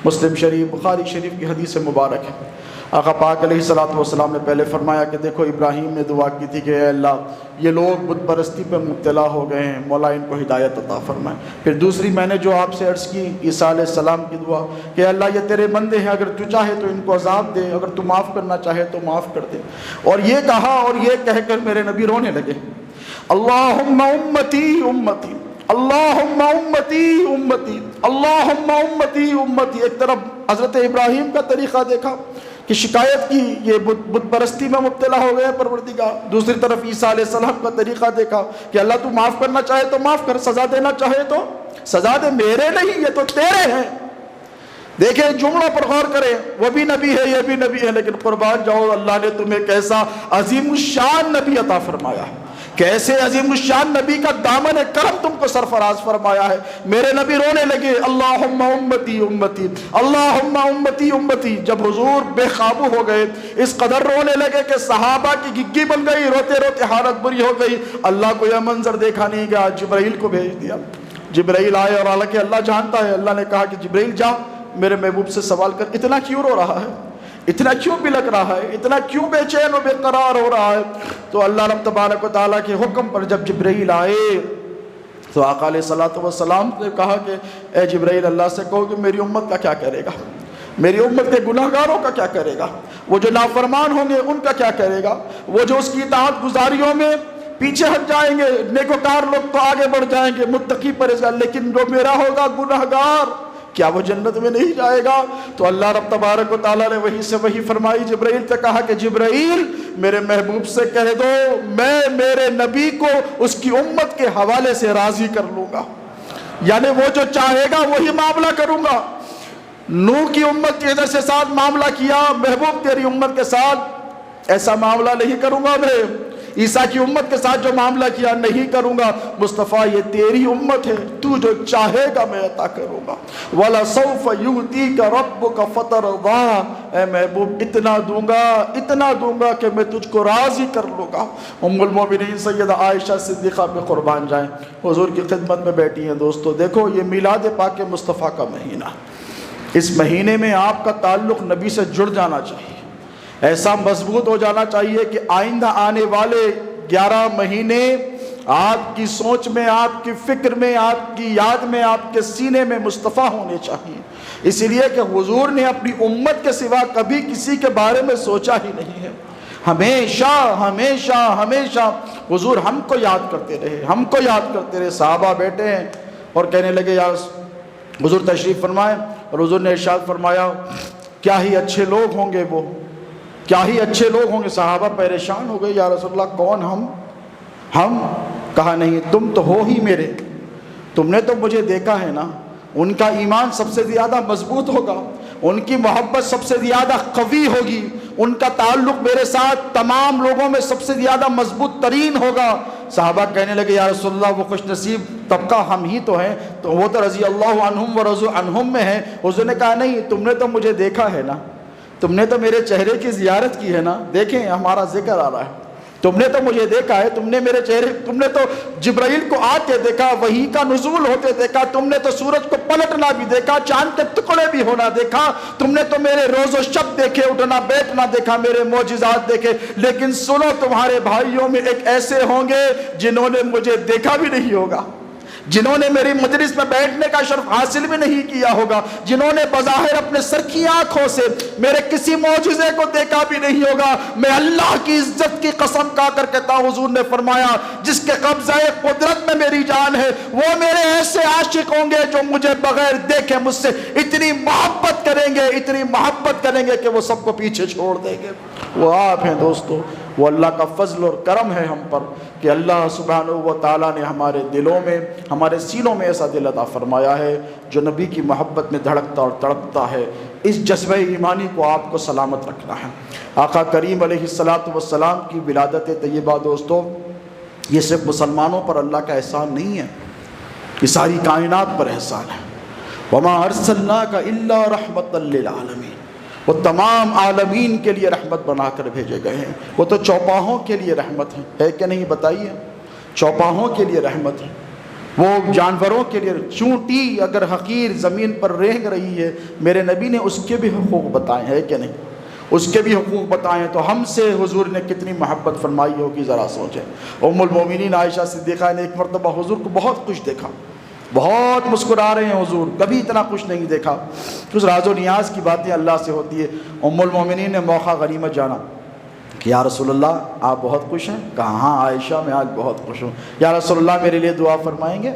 مسلم شریف، بخاری شریف کی حدیث مبارک ہے۔ آقا پاک علیہ السلام نے پہلے فرمایا کہ دیکھو ابراہیم نے دعا کی تھی کہ اے اللہ یہ لوگ بت پرستی پر مبتلا ہو گئے ہیں، مولا ان کو ہدایت عطا فرمائے۔ پھر دوسری میں نے جو آپ سے عرض کی عیسیٰ علیہ السلام کی دعا کہ اے اللہ یہ تیرے بندے ہیں، اگر تو چاہے تو ان کو عذاب دے، اگر تو معاف کرنا چاہے تو معاف کر دے۔ اور یہ کہا اور یہ کہہ کر میرے نبی رونے لگے، اللہم امتی امتی، اللہم امتی امتی، اللہم امتی امتی۔ ایک طرف حضرت ابراہیم کا طریقہ دیکھا کہ شکایت کی یہ بت پرستی میں مبتلا ہو گئے پروردگار، دوسری طرف عیسیٰ علیہ السلام کا طریقہ دیکھا کہ اللہ تو معاف کرنا چاہے تو معاف کر، سزا دینا چاہے تو سزا دے، میرے نہیں یہ تو تیرے ہیں۔ دیکھیں جملوں پر غور کریں، وہ بھی نبی ہے یہ بھی نبی ہے، لیکن قربان جاؤ اللہ نے تمہیں کیسا عظیم الشان نبی عطا فرمایا ہے، کیسے عظیم الشان نبی کا دامن کرم تم کو سرفراز فرمایا ہے۔ میرے نبی رونے لگے اللہم امتی امتی، اللہم امتی امتی۔ جب حضور بے قابو ہو گئے، اس قدر رونے لگے کہ صحابہ کی گگی بن گئی، روتے روتے حالت بری ہو گئی۔ اللہ کو یہ منظر دیکھا نہیں گیا، جبرائیل کو بھیج دیا، جبرائیل آئے اور حالانکہ اللہ جانتا ہے، اللہ نے کہا کہ جبرائیل جا میرے محبوب سے سوال کر اتنا کیوں رو رہا ہے، اتنا کیوں بلک رہا ہے، اتنا کیوں بے چین و بے قرار ہو رہا ہے۔ تو اللہ رب تبارک و تعالیٰ کے حکم پر جب جبرائیل آئے تو آقا علیہ السلام نے کہا کہ اے جبرائیل اللہ سے کہو کہ میری امت کا کیا کرے گا، میری امت کے گناہگاروں کا کیا کرے گا، وہ جو نافرمان ہوں گے ان کا کیا کرے گا، وہ جو اس کی اطاعت گزاریوں میں پیچھے ہٹ جائیں گے، نیکوکار لوگ تو آگے بڑھ جائیں گے، متقی پرہیزگار، لیکن جو میرا ہوگا گناہگار کیا وہ جنت میں نہیں جائے گا؟ تو اللہ رب تبارک و تعالیٰ نے وہی سے وہی فرمائی، جبرائیل سے کہا کہ جبرائیل میرے محبوب سے کہہ دو میں میرے نبی کو اس کی امت کے حوالے سے راضی کر لوں گا، یعنی وہ جو چاہے گا وہی معاملہ کروں گا۔ نوح کی امت کے ادھر سے ساتھ معاملہ کیا، محبوب تیری امت کے ساتھ ایسا معاملہ نہیں کروں گا میں۔ عیسیٰ کی امت کے ساتھ جو معاملہ کیا نہیں کروں گا۔ مصطفیٰ یہ تیری امت ہے، تو جو چاہے گا میں عطا کروں گا۔ وَلَسَوْفَ يُؤْتِيكَ رَبُّكَ فَتَرْضَىٰ، اے محبوب اتنا دوں گا کہ میں تجھ کو راضی کر لوں گا۔ ام المومنین سیدہ عائشہ صدیقہ پہ قربان جائیں، حضور کی خدمت میں بیٹھی ہیں۔ دوستو دیکھو، یہ میلاد پاک مصطفیٰ کا مہینہ، اس مہینے میں آپ کا تعلق نبی سے جڑ جانا چاہیے، ایسا مضبوط ہو جانا چاہیے کہ آئندہ آنے والے 11 مہینے آپ کی سوچ میں، آپ کی فکر میں، آپ کی یاد میں، آپ کے سینے میں مصطفیٰ ہونے چاہیے۔ اس لیے کہ حضور نے اپنی امت کے سوا کبھی کسی کے بارے میں سوچا ہی نہیں ہے۔ ہمیشہ ہمیشہ ہمیشہ حضور ہم کو یاد کرتے رہے۔ صحابہ بیٹھے ہیں اور کہنے لگے یا حضور تشریف فرمائے، اور حضور نے ارشاد فرمایا کیا ہی اچھے لوگ ہوں گے وہ، کیا ہی اچھے لوگ ہوں گے۔ صحابہ پریشان ہو گئے، یا رسول اللہ کون ہم؟ کہا نہیں، تم تو ہو ہی میرے، تم نے تو مجھے دیکھا ہے نا۔ ان کا ایمان سب سے زیادہ مضبوط ہوگا، ان کی محبت سب سے زیادہ قوی ہوگی، ان کا تعلق میرے ساتھ تمام لوگوں میں سب سے زیادہ مضبوط ترین ہوگا۔ صحابہ کہنے لگے یا رسول اللہ وہ خوش نصیب طبقہ ہم ہی تو ہیں، تو وہ تو رضی اللہ عنہم ورضوا عنہم میں ہیں۔ حضور نے کہا نہیں، تم نے تو مجھے دیکھا ہے نا، تم نے تو میرے چہرے کی زیارت کی ہے نا، دیکھیں ہمارا ذکر آ رہا ہے، تم نے تو مجھے دیکھا ہے، تم نے میرے چہرے، تم نے تو جبرائیل کو آتے دیکھا، وحی کا نزول ہوتے دیکھا، تم نے تو سورج کو پلٹنا بھی دیکھا، چاند کے ٹکڑے بھی ہونا دیکھا، تم نے تو میرے روز و شب دیکھے، اٹھنا بیٹھنا دیکھا، میرے معجزات دیکھے، لیکن سنو تمہارے بھائیوں میں ایک ایسے ہوں گے جنہوں نے مجھے دیکھا بھی نہیں ہوگا، جنہوں نے میری مجلس میں بیٹھنے کا شرف حاصل بھی نہیں کیا ہوگا، جنہوں نے بظاہر اپنے سر کی آنکھوں سے میرے کسی معجزے کو دیکھا بھی نہیں ہوگا۔ میں اللہ کی عزت کی قسم کھا کر کہتا ہوں، حضور نے فرمایا جس کے قبضہ قدرت میں میری جان ہے وہ میرے ایسے عاشق ہوں گے جو مجھے بغیر دیکھے مجھ سے اتنی محبت کریں گے کہ وہ سب کو پیچھے چھوڑ دیں گے۔ وہ آپ ہیں دوستو، وہ اللہ کا فضل اور کرم ہے ہم پر کہ اللہ سبحانہ و تعالیٰ نے ہمارے دلوں میں، ہمارے سینوں میں ایسا دل عطا فرمایا ہے جو نبی کی محبت میں دھڑکتا اور تڑپتا ہے۔ اس جذبہ ایمانی کو آپ کو سلامت رکھنا ہے۔ آقا کریم علیہ السلام کی ولادت طیبہ دوستو، یہ صرف مسلمانوں پر اللہ کا احسان نہیں ہے، یہ ساری کائنات پر احسان ہے۔ وَمَا أَرْسَلْنَاكَ إِلَّا رَحْمَةً لِّلْعَالَمِينَ، وہ تمام عالمین کے لیے رحمت بنا کر بھیجے گئے ہیں۔ وہ تو چوپاہوں کے لیے رحمت ہے کہ نہیں بتائیے؟ چوپاہوں کے لیے رحمت ہے، وہ جانوروں کے لیے، چونٹی اگر حقیر زمین پر رینگ رہی ہے، میرے نبی نے اس کے بھی حقوق بتائے ہیں کہ نہیں؟ اس کے بھی حقوق بتائے ہیں، تو ہم سے حضور نے کتنی محبت فرمائی ہوگی ذرا سوچیں۔ ام المومنین عائشہ صدیقہ نے ایک مرتبہ حضور کو بہت خوش دیکھا، بہت مسکرا رہے ہیں حضور، کبھی اتنا خوش نہیں دیکھا۔ کچھ راز و نیاز کی باتیں اللہ سے ہوتی ہے۔ ام المومنین نے موقع غنیمت جانا کہ یا رسول اللہ آپ بہت خوش ہیں؟ کہا ہاں عائشہ میں آج بہت خوش ہوں۔ یا رسول اللہ میرے لیے دعا فرمائیں گے؟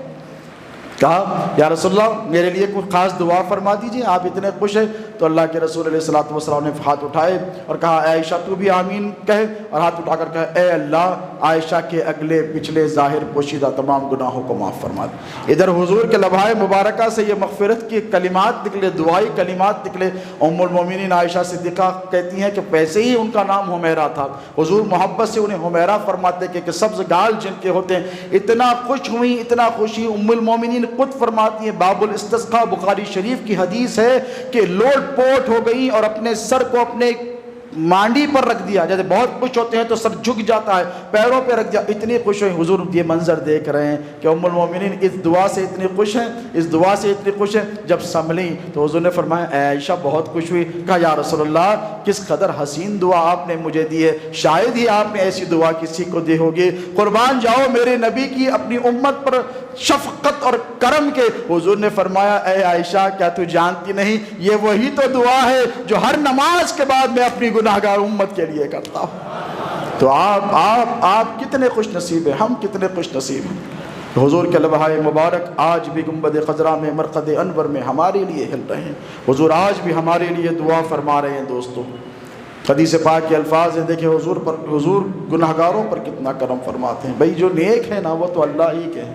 کہا یا رسول اللہ میرے لیے کوئی خاص دعا فرما دیجئے، آپ اتنے خوش ہیں۔ تو اللہ کے رسول علیہ الصلوۃ والسلام نے ہاتھ اٹھائے اور کہا اے عائشہ تو بھی آمین کہے، اور ہاتھ اٹھا کر کہا اے اللہ عائشہ کے اگلے پچھلے ظاہر پوشیدہ تمام گناہوں کو معاف فرما دے۔ ادھر حضور کے لبھائے مبارکہ سے یہ مغفرت کی کلمات نکلے، دعائی کلمات نکلے۔ ام المومنین عائشہ صدیقہ کہتی ہیں کہ ویسے ہی ان کا نام حمیرہ تھا، حضور محبت سے انہیں حمیرہ فرماتے کہ سبز گال جن کے ہوتے ہیں۔ اتنا خوش ہوئی، اتنا خوشی ام المومنین خود فرماتی ہیں، باب الاستسقاء بخاری شریف کی حدیث ہے کہ لوٹ پوٹ ہو گئی اور اپنے سر کو اپنے مانڈی پر رکھ دیا، جیسے بہت خوش ہوتے ہیں تو سر جھک جاتا ہے، پیروں پہ رکھ دیا، اتنی خوش ہوئی۔ حضور یہ منظر دیکھ رہے ہیں کہ ام المومنین اس دعا سے اتنی خوش ہیں، اس دعا سے اتنی خوش ہیں۔ جب سنبھلی تو حضور نے فرمایا اے عائشہ بہت خوش ہوئی؟ کہا یا رسول اللہ کس قدر حسین دعا آپ نے مجھے دی ہے، شاید ہی آپ نے ایسی دعا کسی کو دی ہوگی۔ قربان جاؤ میرے نبی کی اپنی امت پر شفقت اور کرم کے۔ حضور نے فرمایا اے عائشہ کیا تو جانتی نہیں یہ وہی تو دعا ہے جو ہر نماز کے بعد میں اپنی گناہگار امت کے لیے کرتا ہوں۔ تو آپ کتنے خوش نصیب ہیں، ہم کتنے خوش نصیب ہیں۔ حضور کے لبھائے مبارک آج بھی گنبد خضرا میں مرقد انور میں ہمارے لیے ہل رہے ہیں، حضور آج بھی ہمارے لیے دعا فرما رہے ہیں۔ دوستو حدیث پاک کے الفاظ ہیں، دیکھیں حضور گناہگاروں پر کتنا کرم فرماتے ہیں۔ بھئی جو نیک ہیں نا وہ تو اللہ ہی کے ہیں،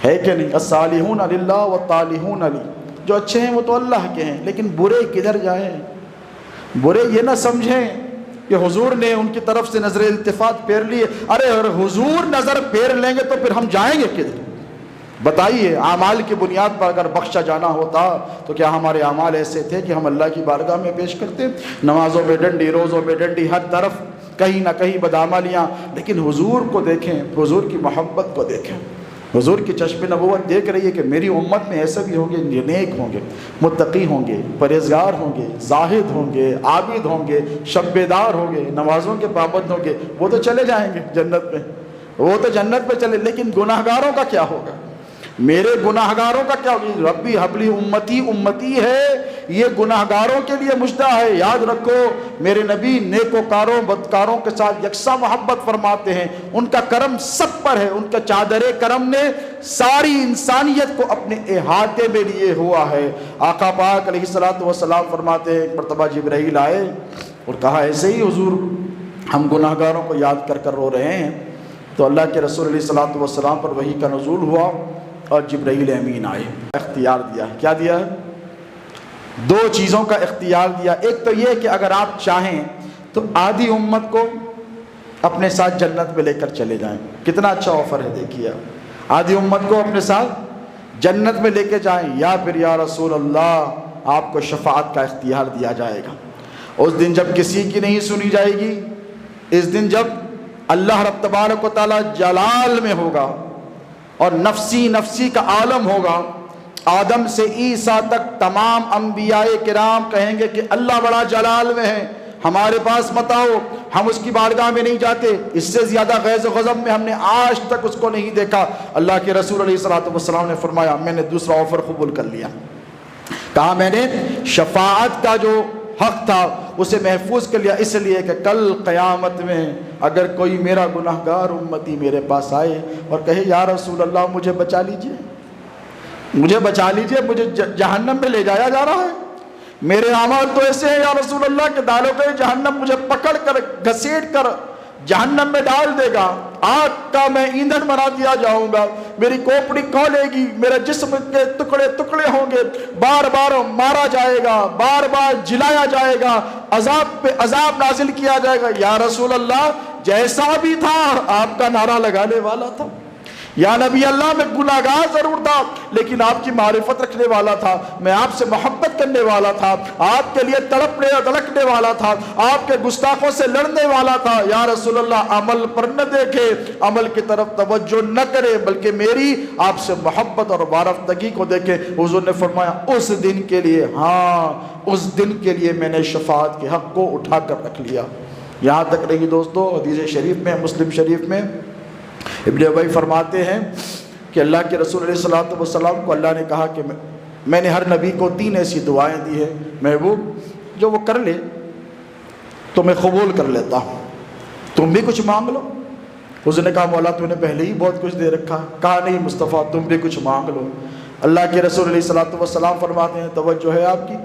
ہے کہ نہیں؟ الصالحون للہ والطالحون لی، جو اچھے ہیں وہ تو اللہ کے ہیں، لیکن برے کدھر جائیں؟ برے یہ نہ سمجھیں کہ حضور نے ان کی طرف سے نظر التفات پھیر لی ہے۔ ارے اگر حضور نظر پھیر لیں گے تو پھر ہم جائیں گے کدھر؟ بتائیے، اعمال کی بنیاد پر اگر بخشا جانا ہوتا تو کیا ہمارے اعمال ایسے تھے کہ ہم اللہ کی بارگاہ میں پیش کرتے؟ نمازوں میں ڈنڈی، روزوں میں ڈنڈی، ہر طرف کہیں نہ کہیں بدعمالیاں، لیکن حضور کو دیکھیں، حضور کی محبت کو دیکھیں۔ حضور کی چشم نبوت دیکھ رہی ہے کہ میری امت میں ایسے بھی ہوں گے جو نیک ہوں گے، متقی ہوں گے، پرہیزگار ہوں گے، زاہد ہوں گے، عابد ہوں گے، شب بیدار ہوں گے، نمازوں کے پابند ہوں گے، وہ تو چلے جائیں گے جنت میں، وہ تو جنت میں چلے، لیکن گناہگاروں کا کیا ہوگا؟ میرے گناہگاروں کا کیا ہوگا؟ ربی حبلی امتی امتی ہے، یہ گناہگاروں کے لیے مژدہ ہے۔ یاد رکھو، میرے نبی نیکوکاروں بدکاروں کے ساتھ یکساں محبت فرماتے ہیں، ان کا کرم سب پر ہے، ان کا چادر کرم نے ساری انسانیت کو اپنے احاطے میں لیے ہوا ہے۔ آقا پاک علیہ الصلوۃ والسلام فرماتے ہیں، ایک مرتبہ جبرائیل آئے اور کہا ایسے ہی حضور ہم گناہگاروں کو یاد کر کر رو رہے ہیں، تو اللہ کے رسول علیہ الصلوۃ والسلام پر وحی کا نزول ہوا اور جبرائیل امین آئے، اختیار دیا۔ کیا دیا ہے؟ دو چیزوں کا اختیار دیا۔ ایک تو یہ کہ اگر آپ چاہیں تو آدھی امت کو اپنے ساتھ جنت میں لے کر چلے جائیں۔ کتنا اچھا آفر ہے، دیکھیے، آدھی امت کو اپنے ساتھ جنت میں لے کے جائیں، یا پھر یا رسول اللہ آپ کو شفاعت کا اختیار دیا جائے گا۔ اس دن جب کسی کی نہیں سنی جائے گی، اس دن جب اللہ رب تبارک و تعالی جلال میں ہوگا اور نفسی نفسی کا عالم ہوگا، آدم سے عیسیٰ تک تمام انبیاء کرام کہیں گے کہ اللہ بڑا جلال میں ہے، ہمارے پاس مت آؤ، ہم اس کی بارگاہ میں نہیں جاتے، اس سے زیادہ غیظ و غضب میں ہم نے آج تک اس کو نہیں دیکھا۔ اللہ کے رسول علیہ الصلوۃ والسلام نے فرمایا میں نے دوسرا آفر قبول کر لیا، کہا میں نے شفاعت کا جو حق تھا اسے محفوظ کر لیا، اس لیے کہ کل قیامت میں اگر کوئی میرا گناہگار امتی میرے پاس آئے اور کہے یا رسول اللہ مجھے بچا لیجئے، مجھے بچا لیجئے، مجھے جہنم میں لے جایا جا رہا ہے، میرے اعمال تو ایسے ہیں یا رسول اللہ کہ دالوں کے جہنم مجھے پکڑ کر گھسیٹ کر جہنم میں ڈال دے گا، آگ کا میں ایندھن بنا دیا جاؤں گا، میری کوپڑی کھولے گی، میرے جسم کے ٹکڑے ٹکڑے ہوں گے، بار بار مارا جائے گا، بار بار جلایا جائے گا، عذاب پہ عذاب نازل کیا جائے گا۔ یا رسول اللہ جیسا بھی تھا آپ کا نعرہ لگانے والا تھا، یا نبی اللہ میں گناہگار ضرور تھا لیکن آپ کی معرفت رکھنے والا تھا، میں آپ سے محبت کرنے والا تھا، آپ کے لیے تڑپنے اور دلکنے والا تھا، آپ کے گستاخوں سے لڑنے والا تھا۔ یا رسول اللہ عمل پر نہ دیکھے، عمل کی طرف توجہ نہ کرے، بلکہ میری آپ سے محبت اور وارفتگی کو دیکھے۔ حضور نے فرمایا اس دن کے لیے، ہاں اس دن کے لیے میں نے شفاعت کے حق کو اٹھا کر رکھ لیا۔ یہاں تک رہی دوستو، حدیث شریف میں، مسلم شریف میں ابن ابی فرماتے ہیں کہ اللہ کے رسول علیہ الصلوۃ والسلام کو اللہ نے کہا کہ میں نے ہر نبی کو 3 ایسی دعائیں دی ہیں محبوب، جو وہ کر لے تو میں قبول کر لیتا ہوں، تم بھی کچھ مانگ لو۔ اس نے کہا مولا تو نے پہلے ہی بہت کچھ دے رکھا ہے۔ کہا نہیں مصطفیٰ تم بھی کچھ مانگ لو۔ اللہ کے رسول علیہ الصلوۃ والسلام فرماتے ہیں، توجہ ہے آپ کی،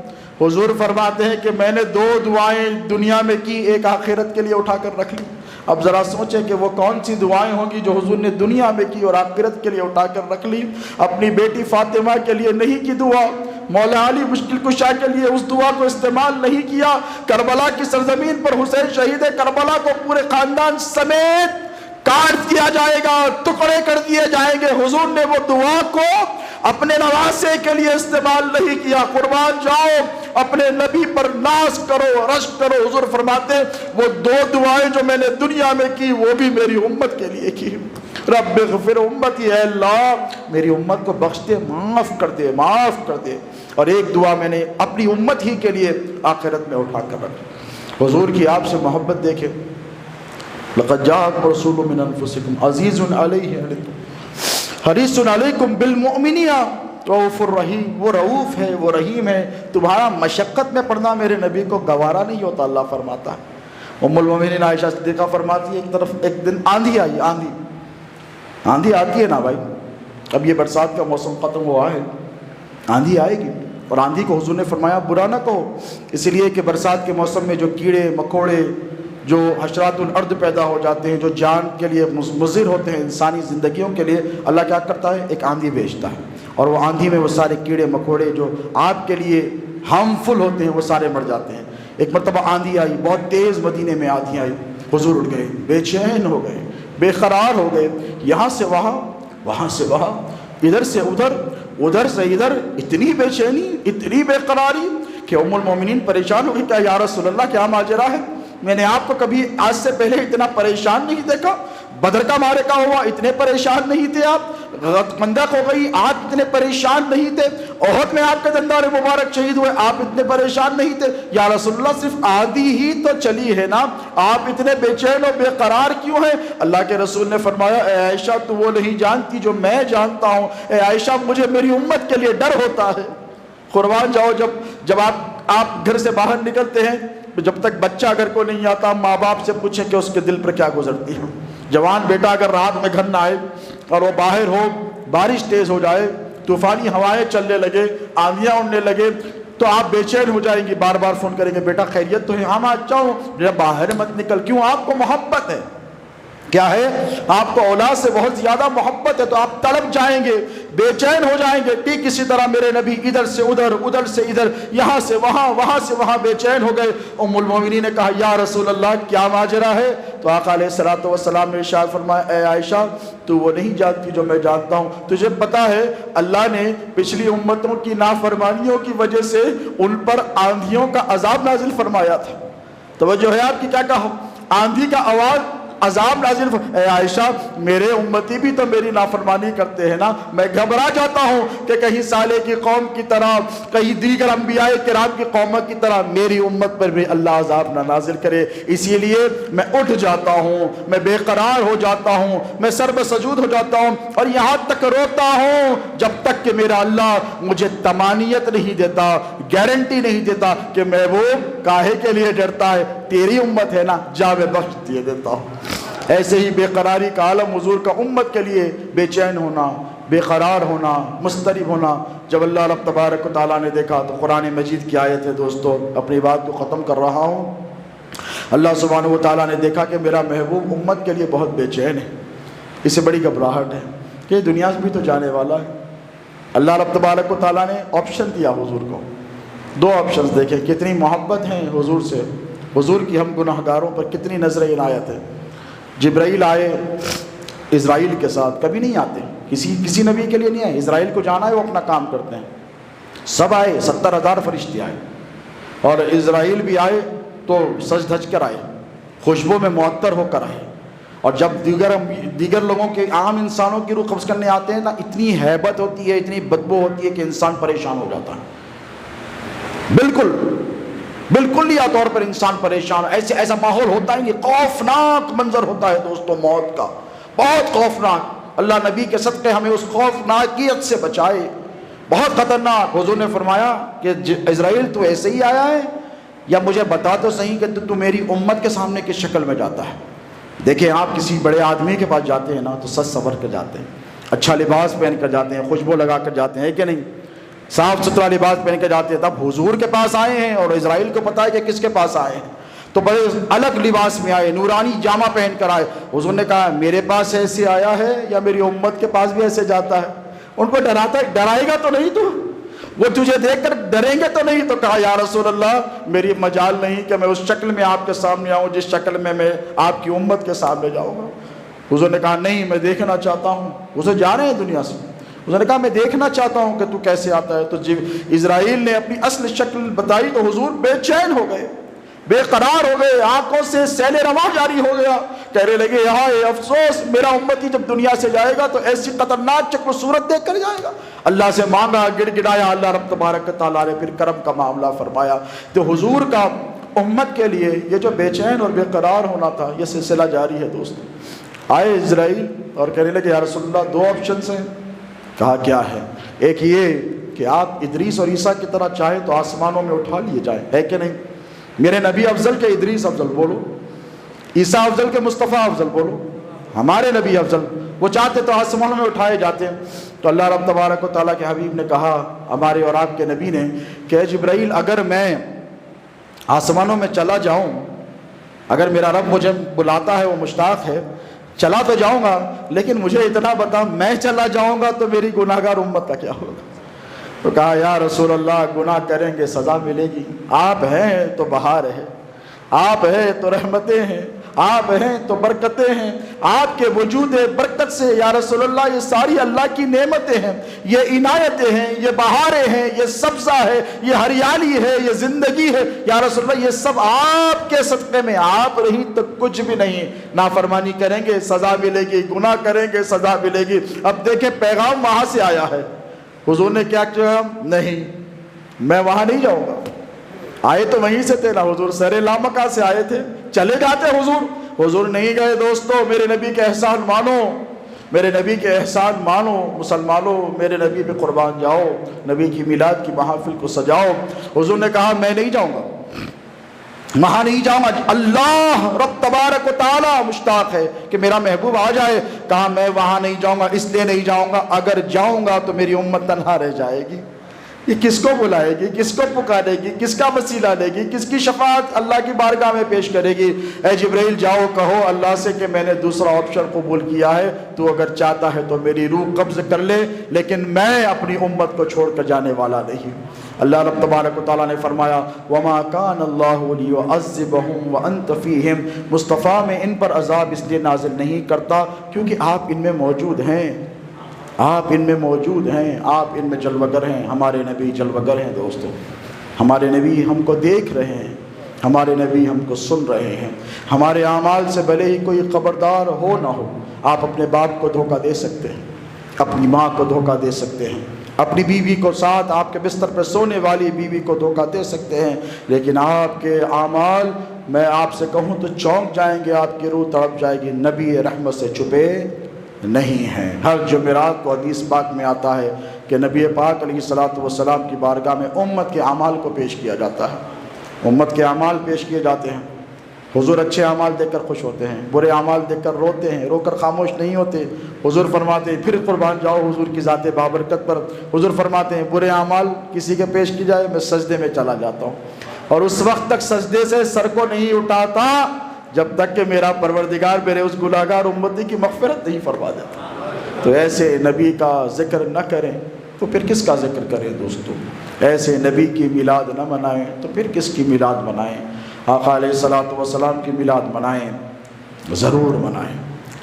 حضور فرماتے ہیں کہ میں نے 2 دعائیں دنیا میں کی، ایک آخرت کے لیے اٹھا کر رکھ لی۔ اب ذرا سوچیں کہ وہ کون سی دعائیں ہوں گی جو حضور نے دنیا میں کی اور آخرت کے لیے اٹھا کر رکھ لی۔ اپنی بیٹی فاطمہ کے لیے نہیں کی دعا، مولا علی مشکل کشا کے لیے اس دعا کو استعمال نہیں کیا، کربلا کی سرزمین پر حسین شہید کربلا کو پورے خاندان سمیت کاٹ دیا جائے گا، ٹکڑے کر دیے جائیں گے، حضور نے وہ دعا کو اپنے نواسے کے لیے استعمال نہیں کیا۔ قربان جاؤ، اپنے نبی پر ناز کرو، رشک کرو۔ حضور فرماتے ہیں وہ 2 دعائیں جو میں نے دنیا میں کی وہ بھی میری امت کے لیے کی۔ رب اغفر امتی، اے اللہ میری امت کو بخش دے، معاف کر دے، معاف کر دے۔ اور ایک دعا میں نے اپنی امت ہی کے لیے آخرت میں اٹھا کر رکھی۔ حضور کی آپ سے محبت دیکھیں، لقد جاءکم رسول من انفسکم عزیز علیہ حریص علیکم بالمؤمنین رؤوف الرحیم، وہ رؤوف ہے، وہ رحیم ہے، تمہارا مشقت میں پڑنا میرے نبی کو گوارا نہیں ہوتا، اللہ فرماتا ہے۔ ام المؤمنین عائشہ صدیقہ فرماتی ہے ایک دن آندھی آئی، آندھی آتی ہے نا بھائی، اب یہ برسات کا موسم ختم ہوا ہے، آندھی آئے گی، اور آندھی کو حضور نے فرمایا برا نہ کہو، اس لیے کہ برسات کے موسم میں جو کیڑے مکوڑے، جو حشرات الارض پیدا ہو جاتے ہیں، جو جان کے لیے مضر ہوتے ہیں انسانی زندگیوں کے لیے، اللہ کیا کرتا ہے، ایک آندھی بھیجتا ہے، اور وہ آندھی میں وہ سارے کیڑے مکوڑے جو آپ کے لیے ہارمفل ہوتے ہیں وہ سارے مر جاتے ہیں۔ ایک مرتبہ آندھی آئی، بہت تیز مدینے میں آندھی آئی، حضور اٹھ گئے، بے چین ہو گئے، بے قرار ہو گئے، یہاں سے وہاں، وہاں سے وہاں، ادھر سے ادھر، ادھر سے ادھر، اتنی بے چینی، اتنی بے قراری کہ ام المومنین پریشان ہو گئی، کیا یا رسول اللہ کیا ماجرا ہے؟ میں نے آپ کو کبھی آج سے پہلے اتنا پریشان نہیں دیکھا، بدر کا معرکہ ہوا اتنے پریشان نہیں تھے آپ، خندق ہو گئی آپ اتنے پریشان نہیں تھے، احد میں آپ کے دندان مبارک شہید ہوئے آپ اتنے پریشان نہیں تھے، یا رسول اللہ صرف آدھی ہی تو چلی ہے نا، آپ اتنے بے چین و بے قرار کیوں ہیں؟ اللہ کے رسول نے فرمایا اے عائشہ تو وہ نہیں جانتی جو میں جانتا ہوں، اے عائشہ مجھے میری امت کے لیے ڈر ہوتا ہے۔ قربان جاؤ، جب آپ گھر سے باہر نکلتے ہیں، جب تک بچہ گھر کو نہیں آتا، ماں باپ سے پوچھیں کہ اس کے دل پر کیا گزرتی ہے۔ جوان بیٹا اگر رات میں گھر نہ آئے اور وہ باہر ہو، بارش تیز ہو جائے، طوفانی ہوائیں چلنے لگے، آندھیاں اڑنے لگے، تو آپ بے چین ہو جائیں گی، بار بار فون کریں گے بیٹا خیریت تو ہے؟ ہاں میں اچھا ہوں، جب باہر مت نکل۔ کیوں؟ آپ کو محبت ہے، کیا ہے؟ آپ کو اولاد سے بہت زیادہ محبت ہے، تو آپ تڑپ جائیں گے، بے چین ہو جائیں گے۔ ٹھیک اسی طرح میرے نبی ادھر سے ادھر، ادھر سے ادھر، یہاں سے وہاں، وہاں سے وہاں بے چین ہو گئے۔ ام المومنین نے کہا یا رسول اللہ کیا ماجرا ہے؟ تو آقا علیہ الصلوۃ والسلام نے ارشاد فرمایا اے عائشہ تو وہ نہیں جانتی جو میں جانتا ہوں، تجھے پتا ہے اللہ نے پچھلی امتوں کی نافرمانیوں کی وجہ سے ان پر آندھیوں کا عذاب نازل فرمایا تھا۔ توجہ ہے آپ کی؟ کیا کہا؟ آندھی کا آواز، عذاب نازل۔ اے عائشہ میرے امتی بھی تو میری نافرمانی کرتے ہیں نا، میں گھبرا جاتا ہوں کہ کہیں صالح کی قوم کی طرح، کہیں دیگر انبیاء کرام کی قوموں کی طرح میری امت پر بھی اللہ عذاب نہ نازل کرے، اسی لیے میں اٹھ جاتا ہوں، میں بے قرار ہو جاتا ہوں، میں سر بے سجود ہو جاتا ہوں، اور یہاں تک روتا ہوں جب تک کہ میرا اللہ مجھے طمانینت نہیں دیتا، گارنٹی نہیں دیتا کہ محبوب کاہے کے لیے ڈرتا ہے، تیری امت ہے نا، جا میں بخش دیے دیتا ہوں۔ ایسے ہی بے قراری کا عالم حضور کا امت کے لیے بے چین ہونا، بے قرار ہونا، مضطرب ہونا۔ جب اللہ رب تبارک و تعالیٰ نے دیکھا تو قرآن مجید کی آیت ہے دوستو، اپنی بات کو ختم کر رہا ہوں، اللہ سبحانہ و تعالیٰ نے دیکھا کہ میرا محبوب امت کے لیے بہت بے چین ہے، اس سے بڑی گھبراہٹ ہے کہ دنیا سے بھی تو جانے والا ہے۔ اللہ رب تبارک و تعالیٰ نے آپشن دیا حضور کو، دو آپشنز دیکھیں کتنی محبت ہیں حضور سے، حضور کی ہم گناہ گاروں پر کتنی نظر عنایت ہے۔ جبرائیل آئے اسرائیل کے ساتھ، کبھی نہیں آتے، کسی نبی کے لیے نہیں آئے، اسرائیل کو جانا ہے وہ اپنا کام کرتے ہیں، سب آئے، 70,000 فرشتے آئے، اور اسرائیل بھی آئے تو سج دھج کر آئے، خوشبو میں معطر ہو کر آئے، اور جب دیگر لوگوں کے عام انسانوں کی روح قبض کرنے آتے ہیں نا، اتنی ہیبت ہوتی ہے، اتنی بدبو ہوتی ہے کہ انسان پریشان ہو جاتا ہے، بالکلیہ طور پر انسان پریشان، ایسا ماحول ہوتا ہے، یہ خوفناک منظر ہوتا ہے دوستو موت کا، بہت خوفناک۔ اللہ نبی کے صدقے ہمیں اس خوفناکیت سے بچائے، بہت خطرناک۔ حضور نے فرمایا کہ اسرائیل تو ایسے ہی آیا ہے، یا مجھے بتا تو صحیح کہ تو میری امت کے سامنے کس شکل میں جاتا ہے۔ دیکھیں آپ کسی بڑے آدمی کے پاس جاتے ہیں نا تو سج سنور کر جاتے ہیں، اچھا لباس پہن کر جاتے ہیں، خوشبو لگا کر جاتے ہیں کہ نہیں، صاف ستھرا لباس پہن کے جاتے ہیں۔ تب حضور کے پاس آئے ہیں اور اسرائیل کو پتا ہے کہ کس کے پاس آئے ہیں، تو بڑے الگ لباس میں آئے، نورانی جامہ پہن کر آئے۔ حضور نے کہا میرے پاس ایسے آیا ہے یا میری امت کے پاس بھی ایسے جاتا ہے؟ ان کو ڈرائے گا تو نہیں، تو وہ تجھے دیکھ کر ڈریں گے تو نہیں؟ تو کہا یا رسول اللہ میری مجال نہیں کہ میں اس شکل میں آپ کے سامنے آؤں جس شکل میں میں آپ کی امت کے سامنے جاؤں گا۔ حضور نے کہا نہیں میں دیکھنا چاہتا ہوں، اسے جا رہے ہیں دنیا سے، حضور نے کہا میں دیکھنا چاہتا ہوں کہ تو کیسے آتا ہے۔ تو اسرائیل نے اپنی اصل شکل بتائی تو حضور بے چین ہو گئے، بے قرار ہو گئے، آنکھوں سے سیل رواں جاری ہو گیا، کہنے لگے یہاں افسوس میرا امتی جب دنیا سے جائے گا تو ایسی خطرناک شکل و صورت دیکھ کر جائے گا۔ اللہ سے مانگا، گڑ گڑایا، اللہ رب تبارک تعالیٰ نے پھر کرم کا معاملہ فرمایا۔ تو حضور کا امت کے لیے یہ جو بے چین اور بے قرار ہونا تھا یہ سلسلہ جاری ہے دوستو۔ آئے اسرائیل اور کہنے لگے یا رسول اللہ دو آپشنز ہیں۔ کہا کیا ہے؟ ایک یہ کہ آپ ادریس اور عیسیٰ کی طرح چاہیں تو آسمانوں میں اٹھا لیے جائیں، ہے کہ نہیں؟ میرے نبی افضل کے ادریس افضل بولو، عیسیٰ افضل کے مصطفیٰ افضل بولو، ہمارے نبی افضل، وہ چاہتے تو آسمانوں میں اٹھائے جاتے ہیں۔ تو اللہ رب تبارک و تعالیٰ کے حبیب نے کہا ہمارے اور آپ کے نبی نے کہ جبرائیل اگر میں آسمانوں میں چلا جاؤں، اگر میرا رب مجھے بلاتا ہے، وہ مشتاق ہے، چلا تو جاؤں گا، لیکن مجھے اتنا بتا میں چلا جاؤں گا تو میری گناہگار امت کا کیا ہوگا؟ تو کہا یا رسول اللہ گناہ کریں گے سزا ملے گی، آپ ہیں تو بہار ہے، آپ ہیں تو رحمتیں ہیں، آپ ہیں تو برکتیں ہیں، آپ کے وجود برکت سے یا رسول اللہ یہ ساری اللہ کی نعمتیں ہیں، یہ عنایتیں ہیں، یہ بہاریں ہیں، یہ سبزہ ہے، یہ ہریالی ہے، یہ زندگی ہے یا رسول اللہ، یہ سب آپ کے صدقے میں، آپ رہی تو کچھ بھی نہیں۔ نافرمانی کریں گے سزا ملے گی، گناہ کریں گے سزا ملے گی۔ اب دیکھیں پیغام وہاں سے آیا ہے، حضور نے کیا کہا؟ نہیں میں وہاں نہیں جاؤں گا۔ آئے تو وہیں سے تھے نا حضور، سر لامکہ سے آئے تھے، چلے جاتے حضور نہیں گئے۔ دوستو میرے نبی کے احسان مانو، میرے نبی کے احسان مانو مسلمانوں، میرے نبی پہ قربان جاؤ، نبی کی میلاد کی محافل کو سجاؤ۔ حضور نے کہا میں نہیں جاؤں گا، وہاں نہیں جاؤں گا۔ اللہ رب تبارک و تعالی مشتاق ہے کہ میرا محبوب آ جائے۔ کہا میں وہاں نہیں جاؤں گا، اس لیے نہیں جاؤں گا، اگر جاؤں گا تو میری امت تنہا رہ جائے گی۔ یہ کس کو بلائے گی، کس کو پکارے گی، کس کا وسیلہ لے گی، کس کی شفاعت اللہ کی بارگاہ میں پیش کرے گی؟ اے جبرائیل جاؤ کہو اللہ سے کہ میں نے دوسرا آپشن قبول کیا ہے، تو اگر چاہتا ہے تو میری روح قبض کر لے، لیکن میں اپنی امت کو چھوڑ کر جانے والا نہیں۔ اللہ رب تبارک و تعالیٰ نے فرمایا وَمَا كَانَ اللَّهُ لِيُعَذِّبَهُمْ وَأَنْتَ فِيهِمْ، مصطفیٰ میں ان پر عذاب اس لیے نازل نہیں کرتا کیونکہ آپ ان میں موجود ہیں، آپ ان میں موجود ہیں، آپ ان میں جلوگر ہیں۔ ہمارے نبی جلوگر ہیں دوستو، ہمارے نبی ہم کو دیکھ رہے ہیں، ہمارے نبی ہم کو سن رہے ہیں۔ ہمارے اعمال سے بھلے ہی کوئی خبردار ہو نہ ہو، آپ اپنے باپ کو دھوکہ دے سکتے ہیں، اپنی ماں کو دھوکہ دے سکتے ہیں، اپنی بیوی کو، ساتھ آپ کے بستر پر سونے والی بیوی کو دھوکہ دے سکتے ہیں، لیکن آپ کے اعمال میں آپ سے کہوں تو چونک جائیں گے، آپ کی روح تڑپ جائے گی، نبی رحمت سے چھپے نہیں ہیں۔ ہر جمعرات کو حدیث پاک میں آتا ہے کہ نبی پاک علیہ الصلوۃ والسلام کی بارگاہ میں امت کے اعمال کو پیش کیا جاتا ہے، امت کے اعمال پیش کیے جاتے ہیں۔ حضور اچھے اعمال دیکھ کر خوش ہوتے ہیں، برے اعمال دیکھ کر روتے ہیں، رو کر خاموش نہیں ہوتے۔ حضور فرماتے ہیں پھر قربان جاؤ حضور کی ذات بابرکت پر، حضور فرماتے ہیں برے اعمال کسی کے پیش کی جائے میں سجدے میں چلا جاتا ہوں، اور اس وقت تک سجدے سے سر کو نہیں اٹھاتا جب تک کہ میرا پروردگار میرے اس گناہگار امتی کی مغفرت نہیں فرما دیتا۔ تو ایسے نبی کا ذکر نہ کریں تو پھر کس کا ذکر کریں دوستو؟ ایسے نبی کی میلاد نہ منائیں تو پھر کس کی میلاد منائیں؟ آقا علیہ الصلوۃ والسلام کی میلاد منائیں، ضرور منائیں،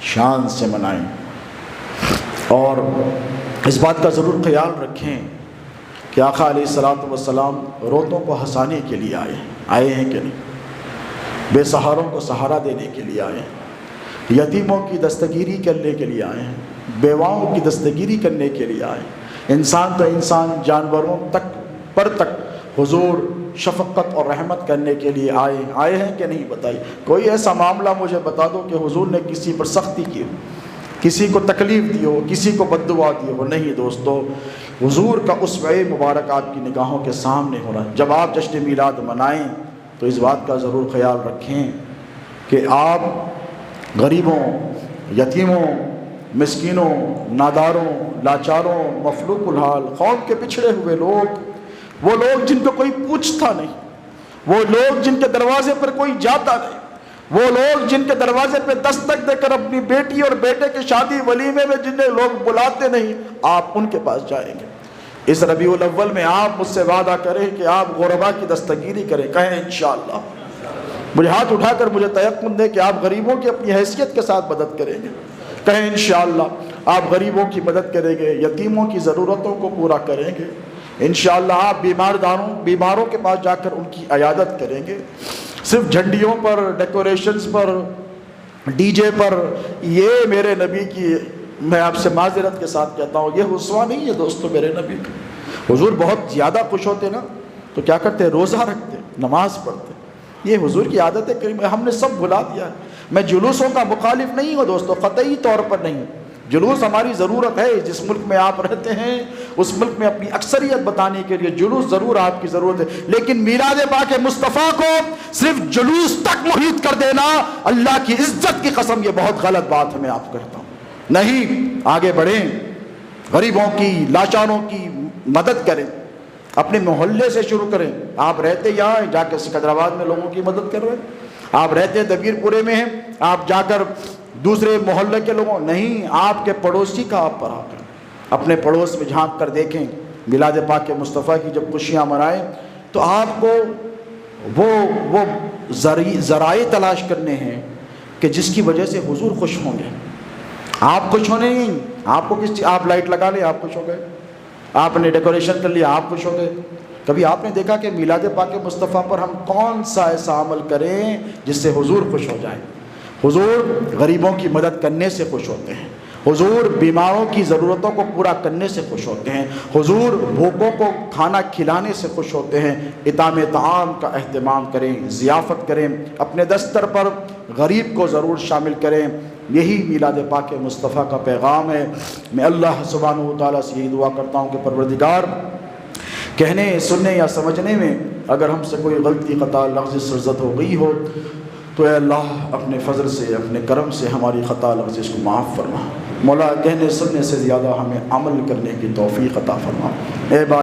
شان سے منائیں، اور اس بات کا ضرور خیال رکھیں کہ آقا علیہ الصلوۃ والسلام روتوں کو ہنسانے کے لیے آئے ہیں کہ نہیں، بے سہاروں کو سہارا دینے کے لیے آئے ہیں، یتیموں کی دستگیری کرنے کے لیے آئے ہیں، بیواؤں کی دستگیری کرنے کے لیے آئے ہیں، انسان تو انسان جانوروں تک حضور شفقت اور رحمت کرنے کے لیے آئے ہیں کہ نہیں؟ بتائیے کوئی ایسا معاملہ مجھے بتا دو کہ حضور نے کسی پر سختی کی ہو، کسی کو تکلیف دی ہو، کسی کو بد دعا دی ہو۔ نہیں دوستو، حضور کا اسوہ مبارک آپ کی نگاہوں کے سامنے ہو رہا ہے۔ جب آپ جشن میلاد منائیں تو اس بات کا ضرور خیال رکھیں کہ آپ غریبوں، یتیموں، مسکینوں، ناداروں، لاچاروں، مفلوق الحال، قوم کے پچھڑے ہوئے لوگ، وہ لوگ جن کو کوئی پوچھتا نہیں، وہ لوگ جن کے دروازے پر کوئی جاتا نہیں، وہ لوگ جن کے دروازے پہ دستک دے کر اپنی بیٹی اور بیٹے کے شادی ولیمے میں جنہیں لوگ بلاتے نہیں، آپ ان کے پاس جائیں گے۔ اس ربیع الاول میں آپ مجھ سے وعدہ کریں کہ آپ غربا کی دستگیری کریں، کہیں انشاءاللہ، مجھے ہاتھ اٹھا کر مجھے تیقن دے کہ آپ غریبوں کی اپنی حیثیت کے ساتھ مدد کریں گے، کہیں انشاءاللہ آپ غریبوں کی مدد کریں گے، یتیموں کی ضرورتوں کو پورا کریں گے، انشاءاللہ آپ بیماروں کے پاس جا کر ان کی عیادت کریں گے۔ صرف جھنڈیوں پر، ڈیکوریشنز پر، ڈی جے پر، یہ میرے نبی کی، میں آپ سے معذرت کے ساتھ کہتا ہوں، یہ حسوہ نہیں ہے دوستو میرے نبی کا۔ حضور بہت زیادہ خوش ہوتے نا تو کیا کرتے؟ روزہ رکھتے، نماز پڑھتے۔ یہ حضور کی عادت ہے کہ ہم نے سب بھلا دیا ہے۔ میں جلوسوں کا مخالف نہیں ہوں دوستو، قطعی طور پر نہیں۔ جلوس ہماری ضرورت ہے، جس ملک میں آپ رہتے ہیں اس ملک میں اپنی اکثریت بتانے کے لیے جلوس ضرور آپ کی ضرورت ہے، لیکن میلاد پاک مصطفیٰ کو صرف جلوس تک محیط کر دینا، اللہ کی عزت کی قسم یہ بہت غلط بات ہے، میں آپ کو کہتا ہوں۔ نہیں، آگے بڑھیں، غریبوں کی، لاچاروں کی مدد کریں، اپنے محلے سے شروع کریں۔ آپ رہتے یہاں ہیں، جا کے سکندرآباد میں لوگوں کی مدد کر رہے ہیں، آپ رہتے دبیر پورے میں ہیں، آپ جا کر دوسرے محلے کے لوگوں، نہیں، آپ کے پڑوسی کا آپ پر آ کر اپنے پڑوس میں جھانک کر دیکھیں، میلاد پاک مصطفیٰ کی جب خوشیاں منائیں تو آپ کو وہ ذرائع تلاش کرنے ہیں کہ جس کی وجہ سے حضور خوش ہوں گے۔ آپ خوش ہونے نہیں، آپ کو آپ لائٹ لگا لیں آپ خوش ہو گئے، آپ نے ڈیکوریشن کر لیا آپ خوش ہو گئے۔ کبھی آپ نے دیکھا کہ میلاد پاک مصطفیٰ پر ہم کون سا ایسا عمل کریں جس سے حضور خوش ہو جائیں؟ حضور غریبوں کی مدد کرنے سے خوش ہوتے ہیں، حضور بیماروں کی ضرورتوں کو پورا کرنے سے خوش ہوتے ہیں، حضور بھوکوں کو کھانا کھلانے سے خوش ہوتے ہیں۔ اطعام طعام کا اہتمام کریں، ضیافت کریں، اپنے دستر پر غریب کو ضرور شامل کریں۔ یہی میلاد پاک مصطفیٰ کا پیغام ہے۔ میں اللہ سبحانہ و تعالیٰ سے یہی دعا کرتا ہوں کہ پروردگار، کہنے سننے یا سمجھنے میں اگر ہم سے کوئی غلطی خطا لفظ سرزد ہو گئی ہو تو اے اللہ اپنے فضل سے اپنے کرم سے ہماری خطا لفظ کو معاف فرما۔ مولا کہنے سننے سے زیادہ ہمیں عمل کرنے کی توفیق عطا فرما۔ اے